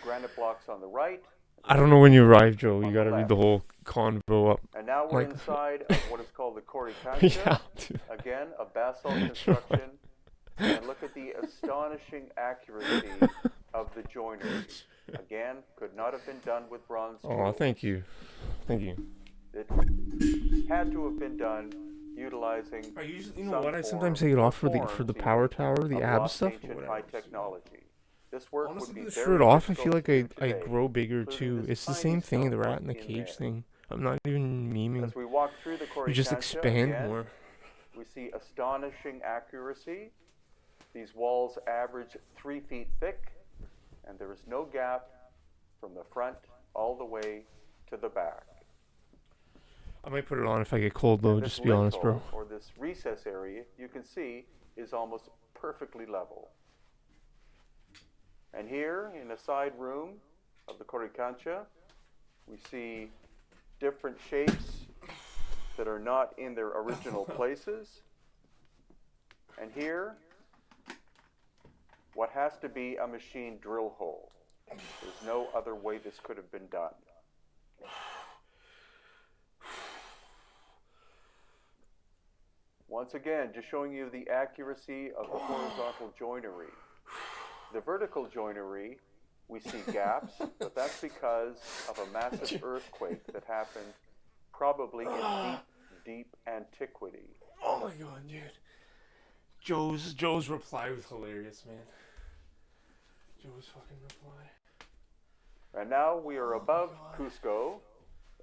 Speaker 1: granite blocks on the right.
Speaker 6: I don't know when you arrived, Joe.
Speaker 1: On
Speaker 6: You
Speaker 1: the
Speaker 6: gotta read
Speaker 1: left.
Speaker 6: the whole convo up.
Speaker 1: And now we're
Speaker 6: Like-
Speaker 1: inside of what is called the Coricancha.
Speaker 6: Yeah, dude.
Speaker 1: Again, a basalt construction. And look at the astonishing accuracy of the joinery. Again, could not have been done with bronze
Speaker 6: Oh,
Speaker 1: tools.
Speaker 6: thank you. Thank you.
Speaker 1: It had to have been done utilizing
Speaker 6: I usually, you
Speaker 1: some
Speaker 6: know what? I
Speaker 1: form
Speaker 6: sometimes take it off for the
Speaker 1: forms
Speaker 6: power
Speaker 1: even
Speaker 6: tower, the
Speaker 1: of
Speaker 6: ab
Speaker 1: lost
Speaker 6: stuff.
Speaker 1: ancient
Speaker 6: Or
Speaker 1: high
Speaker 6: whatever.
Speaker 1: technology. This work
Speaker 6: Honestly,
Speaker 1: would be
Speaker 6: with the
Speaker 1: very
Speaker 6: shirt off, I feel
Speaker 1: difficult
Speaker 6: like
Speaker 1: to do
Speaker 6: I
Speaker 1: today,
Speaker 6: grow bigger
Speaker 1: including
Speaker 6: too.
Speaker 1: this
Speaker 6: It's the
Speaker 1: tiny
Speaker 6: same thing, the
Speaker 1: stone
Speaker 6: rat in the
Speaker 1: in
Speaker 6: cage
Speaker 1: there.
Speaker 6: thing. I'm not even memeing.
Speaker 1: As we walk through the
Speaker 6: You just
Speaker 1: Coricancha
Speaker 6: expand
Speaker 1: again,
Speaker 6: more.
Speaker 1: we see astonishing accuracy. These walls average 3 feet thick, and there is no gap from the front all the way to the back.
Speaker 6: I might put it on if I get cold though,
Speaker 1: This
Speaker 6: just to be honest, bro.
Speaker 1: lintel, or this recess area, you can see is almost perfectly level. And here, in a side room of the Coricancha, we see different shapes that are not in their original places. And here, what has to be a machine drill hole. There's no other way this could have been done. Once again, just showing you the accuracy of the horizontal joinery. The vertical joinery, we see gaps, but that's because of a massive earthquake that happened probably in deep, deep antiquity.
Speaker 6: Oh my god, dude. Joe's reply was hilarious, man. Joe's fucking reply.
Speaker 1: And now we are above Cusco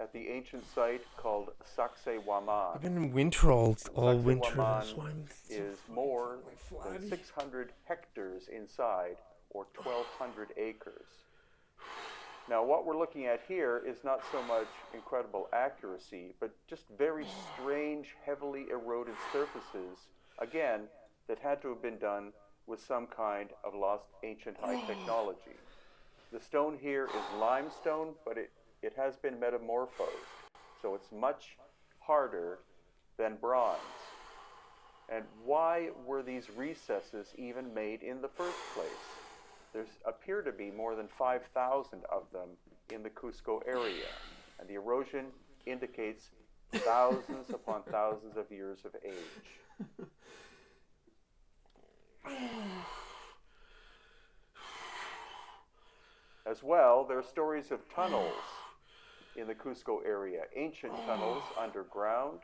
Speaker 1: at the ancient site called Sacsayhuaman.
Speaker 6: I've been in winter all winter. That's
Speaker 1: Sacsayhuaman
Speaker 6: why I'm so
Speaker 1: is more
Speaker 6: fucking
Speaker 1: than
Speaker 6: flabby.
Speaker 1: 600 hectares inside, or 1,200 acres. Now, what we're looking at here is not so much incredible accuracy, but just very strange, heavily eroded surfaces, again, that had to have been done with some kind of lost ancient high technology. The stone here is limestone, but it has been metamorphosed, so it's much harder than bronze. And why were these recesses even made in the first place? There appear to be more than 5,000 of them in the Cusco area, and the erosion indicates thousands upon thousands of years of age. As well, there are stories of tunnels in the Cusco area, ancient tunnels underground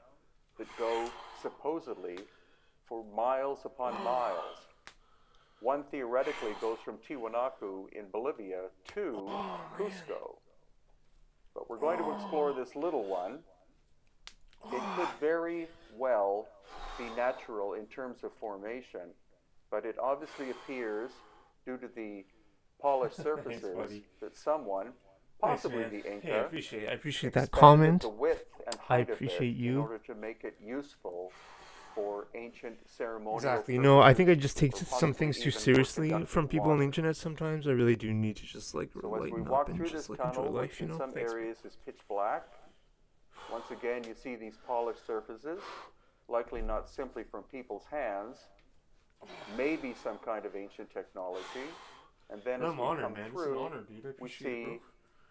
Speaker 1: that go supposedly for miles upon miles. One theoretically goes from Tiwanaku in Bolivia to Cusco. But we're going to explore this little one. It could very well be natural in terms of formation, but it obviously appears, due to the polished surfaces, that someone, possibly the Inca,
Speaker 6: I appreciate that
Speaker 1: expanded
Speaker 6: comment.
Speaker 1: the width and
Speaker 6: I
Speaker 1: height of
Speaker 6: appreciate
Speaker 1: it in
Speaker 6: you.
Speaker 1: order to make it useful for ancient ceremonial
Speaker 6: Exactly.
Speaker 1: purposes,
Speaker 6: I think I just take
Speaker 1: or
Speaker 6: some
Speaker 1: possibly
Speaker 6: things too
Speaker 1: even for
Speaker 6: seriously
Speaker 1: conducting
Speaker 6: from people on the
Speaker 1: water.
Speaker 6: internet sometimes. I really do need to just like
Speaker 1: So as we
Speaker 6: lighten up
Speaker 1: walk
Speaker 6: and
Speaker 1: through
Speaker 6: just
Speaker 1: this
Speaker 6: like enjoy
Speaker 1: tunnel,
Speaker 6: life,
Speaker 1: which
Speaker 6: you
Speaker 1: in
Speaker 6: know?
Speaker 1: some
Speaker 6: Thanks.
Speaker 1: areas is pitch black, once again you see these polished surfaces, likely not simply from people's hands, maybe some kind of ancient technology. And then as we come through, we see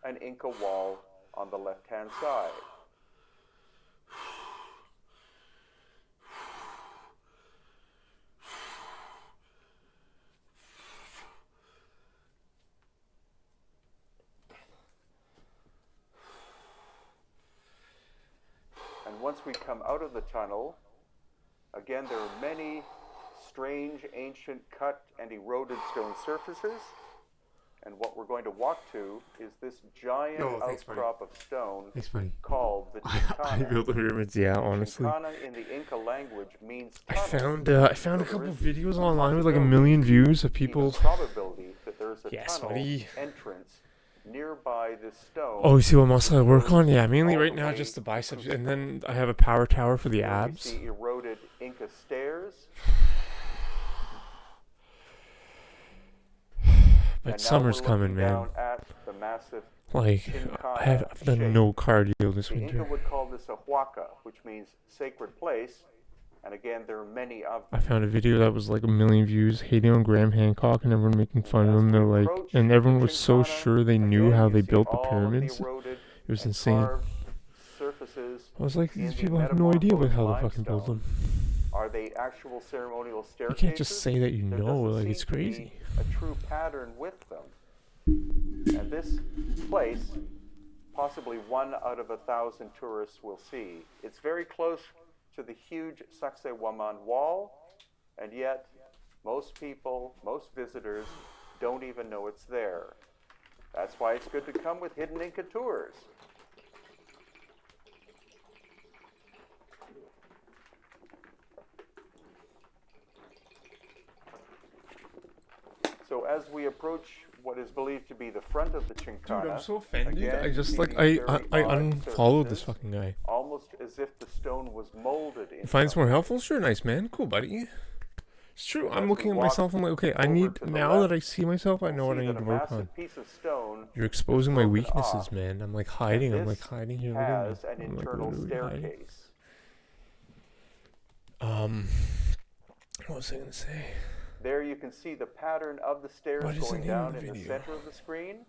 Speaker 1: an Inca wall on the left-hand side. And once we come out of the tunnel, again, there are many strange, ancient, cut and eroded stone surfaces. And what we're going to walk to is this giant outcrop of stone called the
Speaker 6: I
Speaker 1: Chincana.
Speaker 6: built the pyramids, yeah, honestly.
Speaker 1: Chincana in the Inca language means
Speaker 6: I
Speaker 1: tunnel.
Speaker 6: found a
Speaker 1: So there
Speaker 6: couple
Speaker 1: is the
Speaker 6: videos online with like 1
Speaker 1: possibility,
Speaker 6: million views of
Speaker 1: even
Speaker 6: people.
Speaker 1: probability, that there is a
Speaker 6: Yes,
Speaker 1: tunnel
Speaker 6: buddy.
Speaker 1: entrance nearby this stone.
Speaker 6: Oh, you see what muscle I work on? Yeah,
Speaker 1: all
Speaker 6: mainly
Speaker 1: the
Speaker 6: right now
Speaker 1: way
Speaker 6: just the
Speaker 1: to
Speaker 6: biceps,
Speaker 1: Cusco.
Speaker 6: and then I have a power tower for the
Speaker 1: Here we
Speaker 6: abs.
Speaker 1: see eroded Inca stairs.
Speaker 6: But
Speaker 1: And now
Speaker 6: summer's
Speaker 1: we're
Speaker 6: coming,
Speaker 1: looking
Speaker 6: man.
Speaker 1: down at the massive
Speaker 6: Like
Speaker 1: Chincana
Speaker 6: I've done
Speaker 1: shape.
Speaker 6: no cardio this
Speaker 1: The Inca
Speaker 6: winter.
Speaker 1: would call this a huaca, which means sacred place. And again, there are many of
Speaker 6: I
Speaker 1: them.
Speaker 6: found a video that was like 1 million views, hating on Graham Hancock and everyone making fun of
Speaker 1: As
Speaker 6: him.
Speaker 1: we
Speaker 6: They're like,
Speaker 1: approach
Speaker 6: and
Speaker 1: the
Speaker 6: everyone was so
Speaker 1: Chincana,
Speaker 6: sure they knew
Speaker 1: again,
Speaker 6: how
Speaker 1: you
Speaker 6: they
Speaker 1: see
Speaker 6: built the
Speaker 1: all of
Speaker 6: pyramids.
Speaker 1: eroded
Speaker 6: It was
Speaker 1: and
Speaker 6: insane.
Speaker 1: carved surfaces
Speaker 6: I was like,
Speaker 1: in
Speaker 6: these
Speaker 1: the
Speaker 6: people have no idea about how they fucking built
Speaker 1: limestone.
Speaker 6: them.
Speaker 1: Are they actual ceremonial
Speaker 6: You
Speaker 1: staircases?
Speaker 6: can't just say that you
Speaker 1: There
Speaker 6: know,
Speaker 1: doesn't
Speaker 6: like
Speaker 1: seem
Speaker 6: it's
Speaker 1: to be
Speaker 6: crazy.
Speaker 1: a true pattern with them. And this place, possibly 1 out of 1,000 tourists will see. It's very close to the huge Sacsayhuaman wall, and yet most people, most visitors, don't even know it's there. That's why it's good to come with Hidden Inca tours. So as we approach what is believed to be the front of the Chincana,
Speaker 6: Dude, I'm so offended.
Speaker 1: again,
Speaker 6: I just
Speaker 1: see
Speaker 6: like
Speaker 1: these
Speaker 6: I
Speaker 1: very odd
Speaker 6: unfollowed this
Speaker 1: surfaces,
Speaker 6: fucking guy.
Speaker 1: almost as if the stone was molded in
Speaker 6: You find this
Speaker 1: some
Speaker 6: more
Speaker 1: way.
Speaker 6: helpful? Sure, nice man, cool buddy. It's true.
Speaker 1: As
Speaker 6: I'm
Speaker 1: we
Speaker 6: looking at
Speaker 1: walk
Speaker 6: myself. I'm like, okay, I
Speaker 1: over
Speaker 6: need
Speaker 1: to the
Speaker 6: now
Speaker 1: left,
Speaker 6: that I see myself, I know what I
Speaker 1: see
Speaker 6: need
Speaker 1: that
Speaker 6: to
Speaker 1: a
Speaker 6: work on.
Speaker 1: massive piece of stone
Speaker 6: You're exposing my
Speaker 1: broken
Speaker 6: weaknesses,
Speaker 1: off,
Speaker 6: man. I'm like
Speaker 1: and
Speaker 6: hiding. I'm
Speaker 1: this
Speaker 6: like hiding here. Look at me.
Speaker 1: has an
Speaker 6: I'm like
Speaker 1: internal
Speaker 6: literally hiding.
Speaker 1: staircase.
Speaker 6: What was I gonna say?
Speaker 1: There you can see the pattern of the stairs
Speaker 6: What is the
Speaker 1: going
Speaker 6: name of
Speaker 1: down
Speaker 6: the
Speaker 1: in the
Speaker 6: video?
Speaker 1: center of the screen,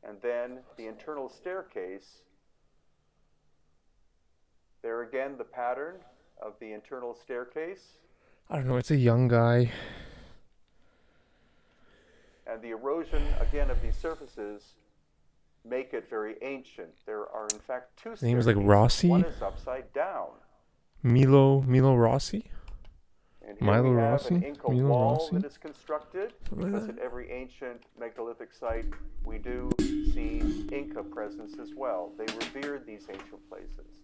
Speaker 1: and then the internal staircase. There again, the pattern of the internal staircase,
Speaker 6: I don't know. It's a young guy.
Speaker 1: and the erosion again of these surfaces make it very ancient. There are in fact 2
Speaker 6: His name is like
Speaker 1: staircases.
Speaker 6: Rossi.
Speaker 1: One is upside down.
Speaker 6: Milo Rossi.
Speaker 1: And here
Speaker 6: Milo
Speaker 1: we have
Speaker 6: Rossi?
Speaker 1: an Inca
Speaker 6: Milo
Speaker 1: wall
Speaker 6: Rossi?
Speaker 1: that is constructed,
Speaker 6: Something like
Speaker 1: because
Speaker 6: that.
Speaker 1: at every ancient megalithic site we do see Inca presence as well. They revered these ancient places.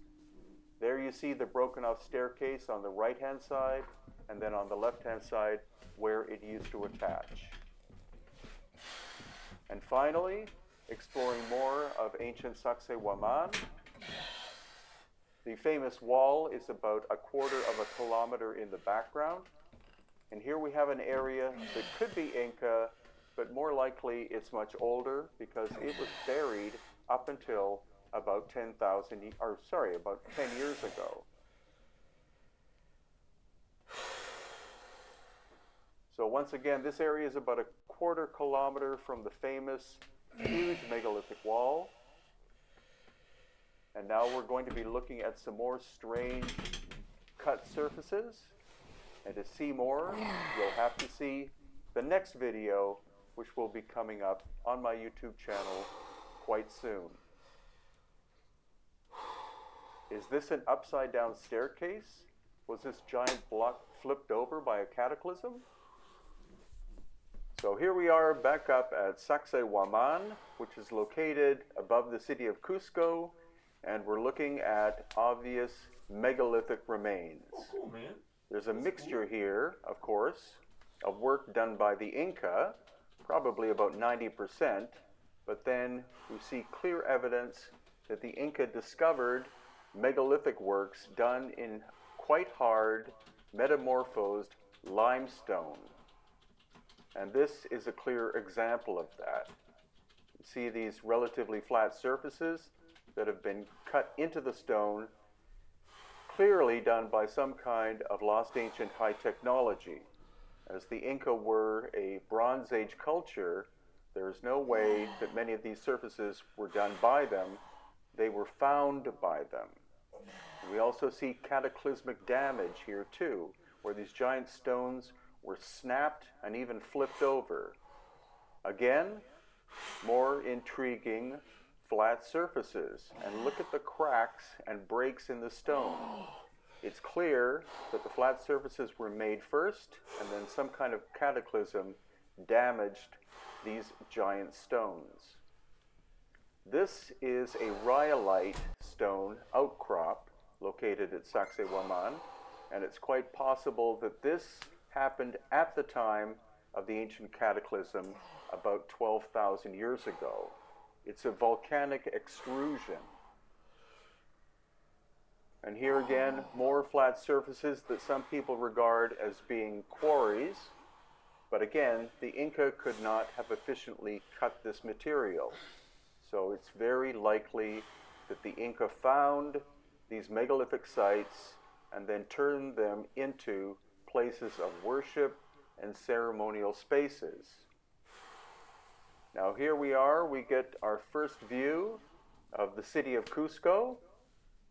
Speaker 1: There you see the broken off staircase on the right hand side, and then on the left hand side where it used to attach. And finally, exploring more of ancient Sacsayhuaman. The famous wall is about 1/4 of a kilometer in the background. And here we have an area that could be Inca, but more likely it's much older because it was buried up until about 10 years ago. So once again, this area is about 1/4 kilometer from the famous huge megalithic wall.
Speaker 7: And now we're going to be looking at some more strange cut surfaces. And to see more, you'll have to see the next video, which will be coming up on my YouTube channel quite soon. Is this an upside down staircase? Was this giant block flipped over by a cataclysm? So here we are back up at Sacsayhuaman, which is located above the city of Cusco, and we're looking at obvious megalithic remains.
Speaker 6: Oh, cool, man.
Speaker 7: There's a mixture here, of course, of work done by the Inca, probably about 90%, but then we see clear evidence that the Inca discovered megalithic works done in quite hard, metamorphosed limestone. And this is a clear example of that. You see these relatively flat surfaces that have been cut into the stone, clearly done by some kind of lost ancient high technology. As the Inca were a Bronze Age culture, there is no way that many of these surfaces were done by them. They were found by them. We also see cataclysmic damage here too, where these giant stones were snapped and even flipped over. Again, more intriguing flat surfaces. And look at the cracks and breaks in the stone. It's clear that the flat surfaces were made first, and then some kind of cataclysm damaged these giant stones. This is a rhyolite stone outcrop located at Sacsayhuaman, and it's quite possible that this happened at the time of the ancient cataclysm about 12,000 years ago. It's a volcanic extrusion. And here again, more flat surfaces that some people regard as being quarries. But again, the Inca could not have efficiently cut this material. So it's very likely that the Inca found these megalithic sites and then turned them into places of worship and ceremonial spaces. Now here we are, we get our first view of the city of Cusco.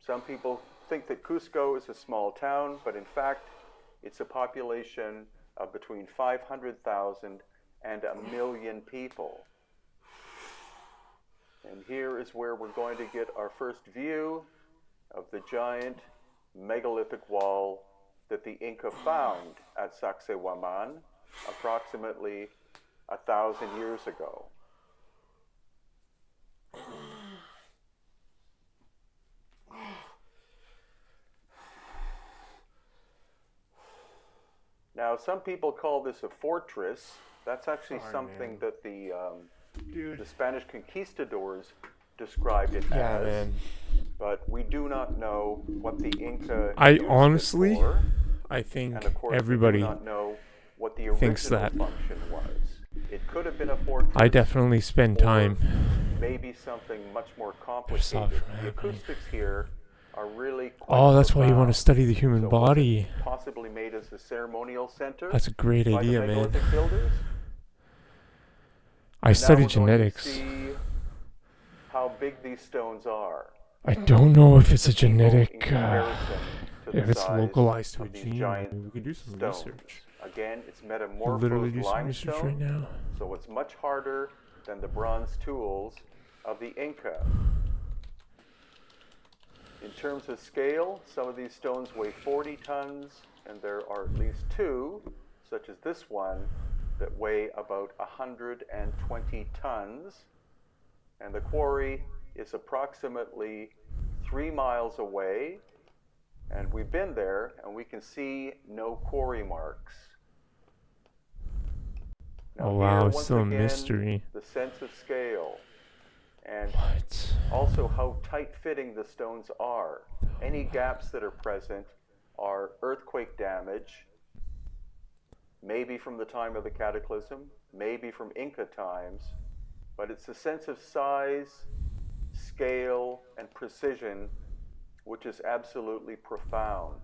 Speaker 7: Some people think that Cusco is a small town, but in fact, it's a population of between 500,000 and 1 million people. And here is where we're going to get our first view of the giant megalithic wall that the Inca found at Sacsayhuaman approximately 1,000 years ago. Now, some people call this a fortress. That's actually something that the Spanish conquistadors described it as.
Speaker 6: Man.
Speaker 7: But we do not know what the Inca
Speaker 6: I
Speaker 7: used
Speaker 6: honestly,
Speaker 7: it for.
Speaker 6: I think
Speaker 7: And of course,
Speaker 6: everybody
Speaker 7: we do not know what the
Speaker 6: thinks
Speaker 7: original
Speaker 6: that.
Speaker 7: function was. It could have been a fortress.
Speaker 6: I definitely spend
Speaker 7: or
Speaker 6: time.
Speaker 7: maybe something much more complicated. The acoustics here are really quite
Speaker 6: Oh, that's why you want to
Speaker 7: profound.
Speaker 6: study the human
Speaker 7: So
Speaker 6: body.
Speaker 7: was it possibly made as a ceremonial center?
Speaker 6: That's a great
Speaker 7: by
Speaker 6: idea,
Speaker 7: the
Speaker 6: man.
Speaker 7: megalithic builders?
Speaker 6: I
Speaker 7: Now
Speaker 6: studied
Speaker 7: we're going to
Speaker 6: genetics.
Speaker 7: see how big these stones are.
Speaker 6: I don't know if it's a
Speaker 7: People in
Speaker 6: genetic,
Speaker 7: comparison to the
Speaker 6: if it's
Speaker 7: size
Speaker 6: localized to a
Speaker 7: of these
Speaker 6: gene.
Speaker 7: giant
Speaker 6: We could do some
Speaker 7: stones.
Speaker 6: research.
Speaker 7: Again, it's
Speaker 6: We'll
Speaker 7: metamorphosed
Speaker 6: literally do some research right
Speaker 7: limestone,
Speaker 6: now.
Speaker 7: so it's much harder than the bronze tools of the Inca. In terms of scale, some of these stones weigh 40 tons, and there are at least two, such as this one, that weigh about 120 tons. And the quarry is approximately 3 miles away, and we've been there, and we can see no quarry marks. Now
Speaker 6: Oh wow,
Speaker 7: here,
Speaker 6: it's
Speaker 7: once
Speaker 6: still a
Speaker 7: again,
Speaker 6: mystery.
Speaker 7: the sense of scale, and
Speaker 6: What?
Speaker 7: also how tight-fitting the stones are. Any gaps that are present are earthquake damage, maybe from the time of the cataclysm, maybe from Inca times, but it's a sense of size, scale, and precision which is absolutely profound.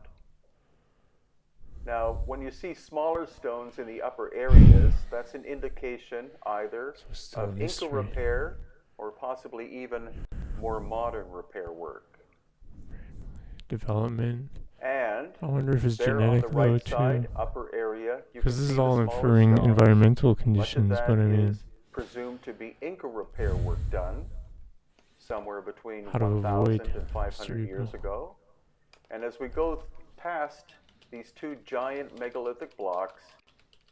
Speaker 7: Now, when you see smaller stones in the upper areas, that's an indication either
Speaker 6: So it's still a
Speaker 7: of Inca
Speaker 6: mystery.
Speaker 7: repair or possibly even more modern repair work.
Speaker 6: Development.
Speaker 7: And
Speaker 6: I wonder if it's
Speaker 7: there on the
Speaker 6: genetic though
Speaker 7: right
Speaker 6: too.
Speaker 7: side, upper area, you can
Speaker 6: Because this
Speaker 7: see
Speaker 6: is
Speaker 7: the
Speaker 6: all
Speaker 7: smaller
Speaker 6: inferring
Speaker 7: stones.
Speaker 6: environmental
Speaker 7: Much of
Speaker 6: conditions,
Speaker 7: that
Speaker 6: but I mean,
Speaker 7: is presumed to be Inca repair work done somewhere between
Speaker 6: how to avoid
Speaker 7: 1,000 and 500 years
Speaker 6: cerebral.
Speaker 7: ago. And as we go past these two giant megalithic blocks,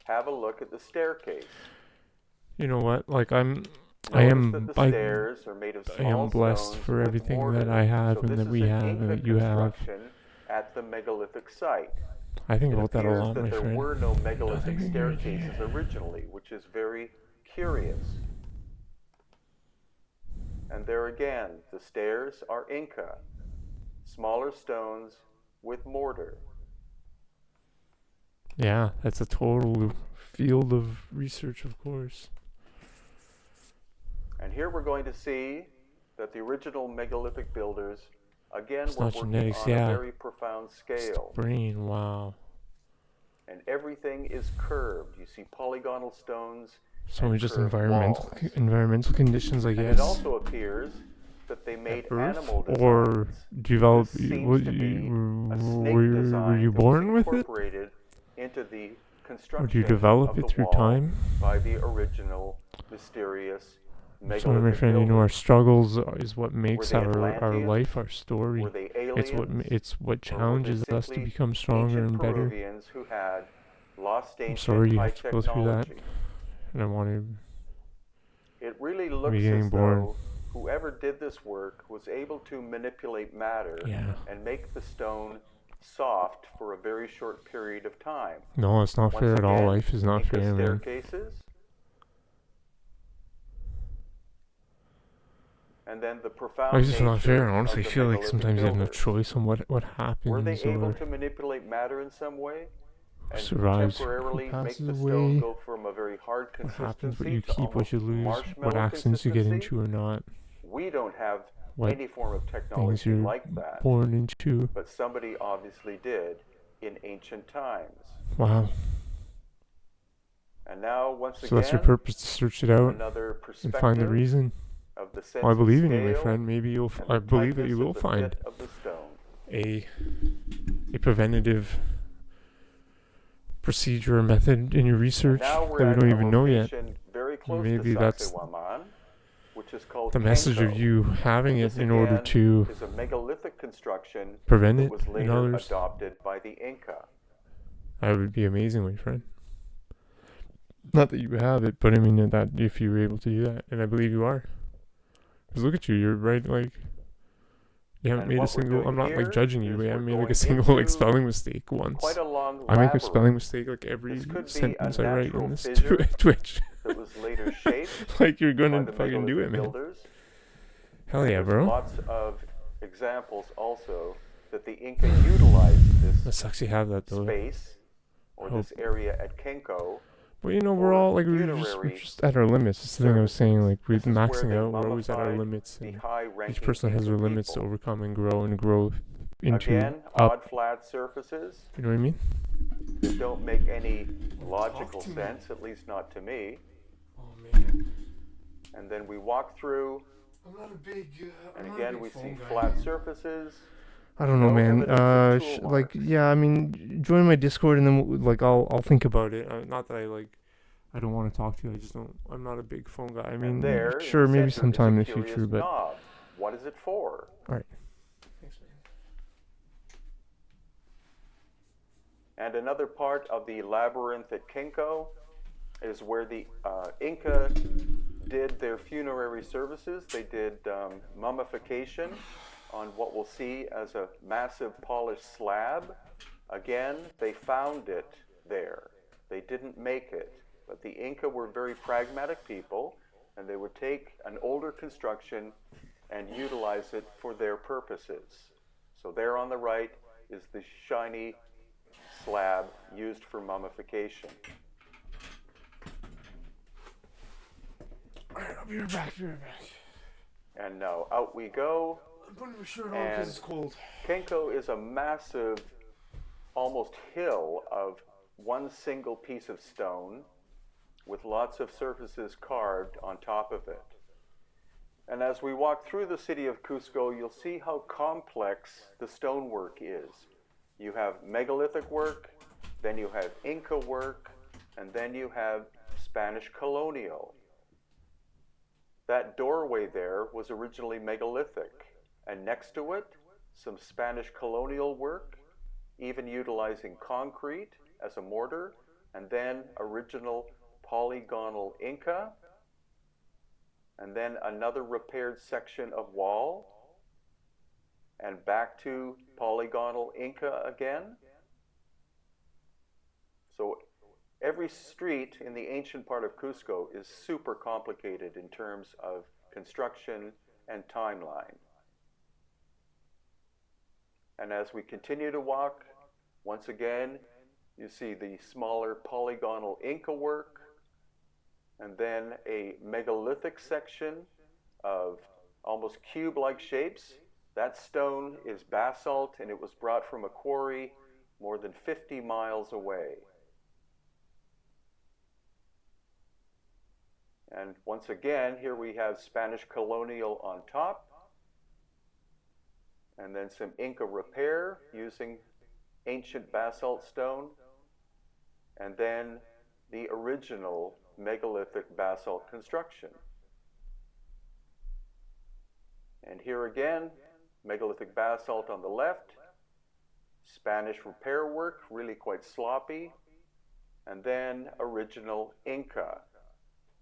Speaker 7: have a look at the staircase.
Speaker 6: You know what? Like I
Speaker 7: Notice
Speaker 6: am,
Speaker 7: that the
Speaker 6: I
Speaker 7: stairs are made of
Speaker 6: I am
Speaker 7: small
Speaker 6: blessed
Speaker 7: stones
Speaker 6: for
Speaker 7: with
Speaker 6: everything
Speaker 7: mortar.
Speaker 6: that I have
Speaker 7: So
Speaker 6: and
Speaker 7: this
Speaker 6: that
Speaker 7: is
Speaker 6: we
Speaker 7: an
Speaker 6: have and
Speaker 7: Inca
Speaker 6: that you have.
Speaker 7: construction at the megalithic site.
Speaker 6: I think
Speaker 7: It
Speaker 6: about that a
Speaker 7: appears
Speaker 6: lot,
Speaker 7: that
Speaker 6: my
Speaker 7: there
Speaker 6: friend.
Speaker 7: were no megalithic
Speaker 6: Nothing good,
Speaker 7: staircases
Speaker 6: yeah.
Speaker 7: originally, which is very curious. And there again, the stairs are Inca, smaller stones with mortar.
Speaker 6: Yeah, that's a total field of research, of course.
Speaker 7: And here we're going to see that the original megalithic builders, again,
Speaker 6: It's
Speaker 7: were
Speaker 6: not
Speaker 7: working
Speaker 6: genetics,
Speaker 7: on
Speaker 6: yeah.
Speaker 7: a very profound
Speaker 6: It's the
Speaker 7: scale.
Speaker 6: brain, wow.
Speaker 7: And everything is curved. You see polygonal stones.
Speaker 6: So
Speaker 7: and
Speaker 6: just
Speaker 7: curved
Speaker 6: environmental
Speaker 7: walls.
Speaker 6: environmental conditions, I
Speaker 7: And it
Speaker 6: guess.
Speaker 7: also appears that they made
Speaker 6: At birth,
Speaker 7: animal designs.
Speaker 6: or develop.
Speaker 7: This seems
Speaker 6: What,
Speaker 7: to be a snake
Speaker 6: were
Speaker 7: design
Speaker 6: you
Speaker 7: that was
Speaker 6: born with it,
Speaker 7: incorporated into the construction
Speaker 6: or do you develop
Speaker 7: of
Speaker 6: it
Speaker 7: the
Speaker 6: through
Speaker 7: wall
Speaker 6: time?
Speaker 7: by the original mysterious
Speaker 6: Sorry, my
Speaker 7: megalithic
Speaker 6: friend. You know, our
Speaker 7: builders.
Speaker 6: struggles is what
Speaker 7: Were
Speaker 6: makes
Speaker 7: they
Speaker 6: our
Speaker 7: Atlanteans?
Speaker 6: life, our story.
Speaker 7: Were they
Speaker 6: It's
Speaker 7: aliens?
Speaker 6: what
Speaker 7: Or were they
Speaker 6: challenges us to
Speaker 7: simply
Speaker 6: become stronger
Speaker 7: ancient
Speaker 6: and better.
Speaker 7: Peruvians who had lost
Speaker 6: I'm
Speaker 7: ancient
Speaker 6: sorry you
Speaker 7: high
Speaker 6: have to go through that,
Speaker 7: technology?
Speaker 6: and I want to.
Speaker 7: It really looks
Speaker 6: getting
Speaker 7: as
Speaker 6: born.
Speaker 7: though whoever did this work was able to manipulate matter
Speaker 6: Yeah.
Speaker 7: and make the stone soft for a very short period of time.
Speaker 6: No, it's not
Speaker 7: Once
Speaker 6: fair at all.
Speaker 7: again,
Speaker 6: Life is not
Speaker 7: Inca
Speaker 6: fair, man.
Speaker 7: staircases. And then the profound
Speaker 6: Life is not
Speaker 7: nature
Speaker 6: fair. I
Speaker 7: of
Speaker 6: honestly
Speaker 7: the
Speaker 6: feel like
Speaker 7: megalithic
Speaker 6: sometimes you have no
Speaker 7: builders.
Speaker 6: choice on what
Speaker 7: Were they
Speaker 6: happens
Speaker 7: able
Speaker 6: or
Speaker 7: to manipulate matter in some way? And
Speaker 6: survives, who
Speaker 7: temporarily make
Speaker 6: passes
Speaker 7: the stone
Speaker 6: away,
Speaker 7: go from a very hard
Speaker 6: what happens, what
Speaker 7: consistency
Speaker 6: you
Speaker 7: to
Speaker 6: keep, what
Speaker 7: almost
Speaker 6: you lose, what
Speaker 7: marshmallow
Speaker 6: accidents you get
Speaker 7: consistency?
Speaker 6: into or not,
Speaker 7: We don't have
Speaker 6: what
Speaker 7: any form of
Speaker 6: things
Speaker 7: technology
Speaker 6: you're
Speaker 7: like that,
Speaker 6: born into.
Speaker 7: but somebody obviously did in ancient times.
Speaker 6: Wow.
Speaker 7: And now, once
Speaker 6: So that's your
Speaker 7: again,
Speaker 6: purpose, to search it out
Speaker 7: another
Speaker 6: and
Speaker 7: perspective
Speaker 6: find the reason.
Speaker 7: of the sense
Speaker 6: Well, I believe
Speaker 7: of
Speaker 6: in you, my
Speaker 7: scale
Speaker 6: friend. Maybe you'll.
Speaker 7: and
Speaker 6: I
Speaker 7: the
Speaker 6: believe that
Speaker 7: tightness
Speaker 6: you will
Speaker 7: of the
Speaker 6: find
Speaker 7: fit of the stone.
Speaker 6: a preventative procedure or method in your
Speaker 7: And
Speaker 6: research
Speaker 7: now
Speaker 6: that
Speaker 7: we're
Speaker 6: we
Speaker 7: at
Speaker 6: don't
Speaker 7: a
Speaker 6: even know yet.
Speaker 7: location very close
Speaker 6: Maybe
Speaker 7: to
Speaker 6: that's
Speaker 7: Sacsayhuaman, which is called
Speaker 6: the message of
Speaker 7: Kenko.
Speaker 6: you having
Speaker 7: This
Speaker 6: it in order
Speaker 7: again
Speaker 6: to
Speaker 7: is a megalithic construction
Speaker 6: prevent
Speaker 7: that
Speaker 6: it
Speaker 7: was
Speaker 6: in
Speaker 7: later
Speaker 6: others.
Speaker 7: adopted by the Inca.
Speaker 6: That would be amazing, my friend. Not that you have it, but I mean that if you were able to do that, and I believe you are. Because look at you, you're right, like, you haven't
Speaker 7: And
Speaker 6: made a
Speaker 7: what we're
Speaker 6: single,
Speaker 7: doing
Speaker 6: I'm not
Speaker 7: here
Speaker 6: like judging you,
Speaker 7: is
Speaker 6: but you
Speaker 7: we're
Speaker 6: haven't made like
Speaker 7: going
Speaker 6: a single like
Speaker 7: into
Speaker 6: spelling mistake once.
Speaker 7: Quite a long
Speaker 6: I make a spelling
Speaker 7: labyrinth.
Speaker 6: mistake like every
Speaker 7: This could be a
Speaker 6: sentence I write
Speaker 7: natural
Speaker 6: in this
Speaker 7: fissure
Speaker 6: Twitch.
Speaker 7: that was later shaped
Speaker 6: Like you're
Speaker 7: by
Speaker 6: gonna
Speaker 7: the
Speaker 6: fucking do
Speaker 7: megalithic
Speaker 6: it, man.
Speaker 7: builders.
Speaker 6: Hell
Speaker 7: And
Speaker 6: yeah,
Speaker 7: there's
Speaker 6: bro.
Speaker 7: lots of examples also that the Inca utilized
Speaker 6: That
Speaker 7: this
Speaker 6: sucks you have that though.
Speaker 7: space or
Speaker 6: Hope.
Speaker 7: this area at Kenko.
Speaker 6: Well, you know, we're
Speaker 7: for
Speaker 6: all like we're
Speaker 7: funerary
Speaker 6: just at our limits. That's the thing I was saying. Like we're
Speaker 7: This is where
Speaker 6: maxing
Speaker 7: they
Speaker 6: out. We're always at our
Speaker 7: mummified
Speaker 6: limits,
Speaker 7: the
Speaker 6: and
Speaker 7: high-ranking
Speaker 6: each person has their
Speaker 7: Inca
Speaker 6: limits to
Speaker 7: people.
Speaker 6: overcome and grow into
Speaker 7: Again,
Speaker 6: up.
Speaker 7: odd flat surfaces
Speaker 6: You know what I mean?
Speaker 7: that don't make any logical sense, at least not to me.
Speaker 6: Oh man,
Speaker 7: And then we walk through,
Speaker 6: I'm not a big.
Speaker 7: and again we see flat surfaces.
Speaker 6: I don't know,
Speaker 7: no
Speaker 6: man.
Speaker 7: evidence of tool
Speaker 6: Like,
Speaker 7: marks.
Speaker 6: yeah, I mean, join my Discord and then like I'll think about it. Not that I don't want to talk to you. I just don't. I'm not a big phone guy. I mean,
Speaker 7: And there,
Speaker 6: sure,
Speaker 7: in the
Speaker 6: maybe
Speaker 7: center,
Speaker 6: sometime in
Speaker 7: is
Speaker 6: the
Speaker 7: a curious
Speaker 6: future, but
Speaker 7: knob. What is it for?
Speaker 6: all right. Thanks, man.
Speaker 7: And another part of the labyrinth at Kenko is where the Inca did their funerary services. They did mummification on what we'll see as a massive polished slab. Again, they found it there. They didn't make it. But the Inca were very pragmatic people, and they would take an older construction and utilize it for their purposes. So there on the right is the shiny slab used for mummification.
Speaker 6: All right, I'll be right back.
Speaker 7: And now out we go.
Speaker 6: I'm putting my shirt
Speaker 7: on 'cause it's
Speaker 6: cold.
Speaker 7: Kenko is a massive, almost hill of one single piece of stone with lots of surfaces carved on top of it. And as we walk through the city of Cusco, you'll see how complex the stonework is. You have megalithic work, then you have Inca work, and then you have Spanish colonial. That doorway there was originally megalithic, and next to it, some Spanish colonial work, even utilizing concrete as a mortar, and then original polygonal Inca, and then another repaired section of wall, and back to polygonal Inca again. So every street in the ancient part of Cusco is super complicated in terms of construction and timeline. And as we continue to walk, once again, you see the smaller polygonal Inca work, and then a megalithic section of almost cube-like shapes. That stone is basalt, and it was brought from a quarry more than 50 miles away. And once again, here we have Spanish colonial on top, and then some Inca repair using ancient basalt stone, and then the original megalithic basalt construction. And here again, megalithic basalt on the left, Spanish repair work, really quite sloppy, and then original Inca.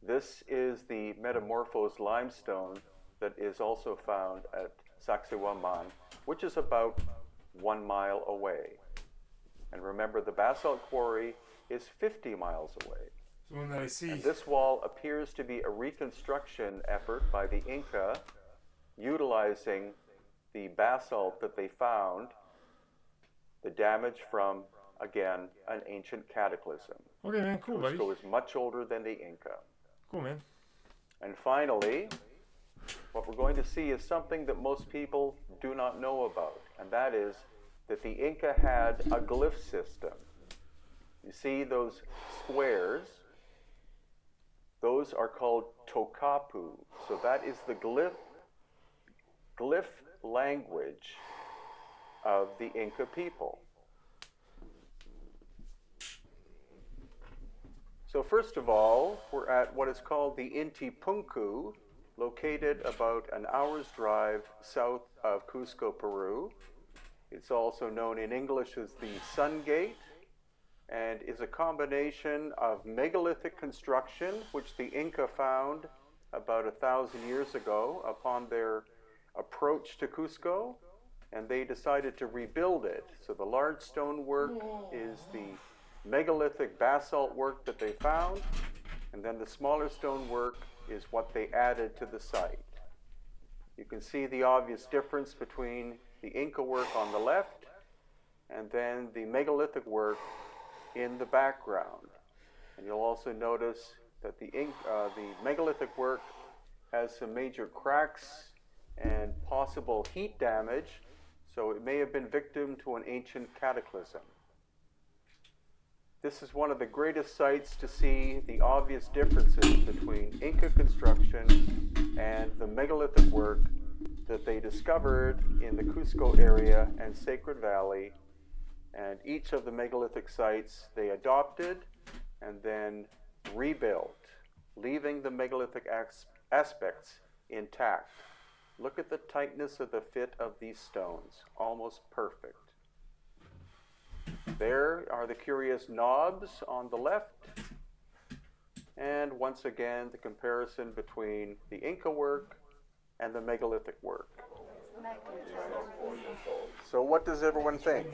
Speaker 7: This is the metamorphosed limestone that is also found at Sacsayhuaman, which is about 1 mile away. And remember, the basalt quarry is 50 miles away.
Speaker 6: So when I see
Speaker 7: And this wall appears to be a reconstruction effort by the Inca, utilizing the basalt that they found, the damage from, again, an ancient cataclysm.
Speaker 6: Okay, man, cool, buddy.
Speaker 7: Cusco is much older than the Inca.
Speaker 6: Cool, man.
Speaker 7: And finally, what we're going to see is something that most people do not know about, and that is that the Inca had a glyph system. You see those squares? Those are called tokapu. So that is the glyph language of the Inca people. So first of all, we're at what is called the Inti Punku, located about an hour's drive south of Cusco, Peru. It's also known in English as the Sun Gate, and is a combination of megalithic construction, which the Inca found about 1,000 years ago upon their approach to Cusco, and they decided to rebuild it. So the large stone work is the megalithic basalt work that they found, and then the smaller stone work is what they added to the site. You can see the obvious difference between the Inca work on the left and then the megalithic work in the background. And you'll also notice that the megalithic work has some major cracks and possible heat damage, so it may have been victim to an ancient cataclysm. This is one of the greatest sites to see the obvious differences between Inca construction and the megalithic work that they discovered in the Cusco area and Sacred Valley. And each of the megalithic sites they adopted and then rebuilt, leaving the megalithic aspects intact. Look at the tightness of the fit of these stones, almost perfect. There are the curious knobs on the left, and once again the comparison between the Inca work and the megalithic work. So what does everyone think?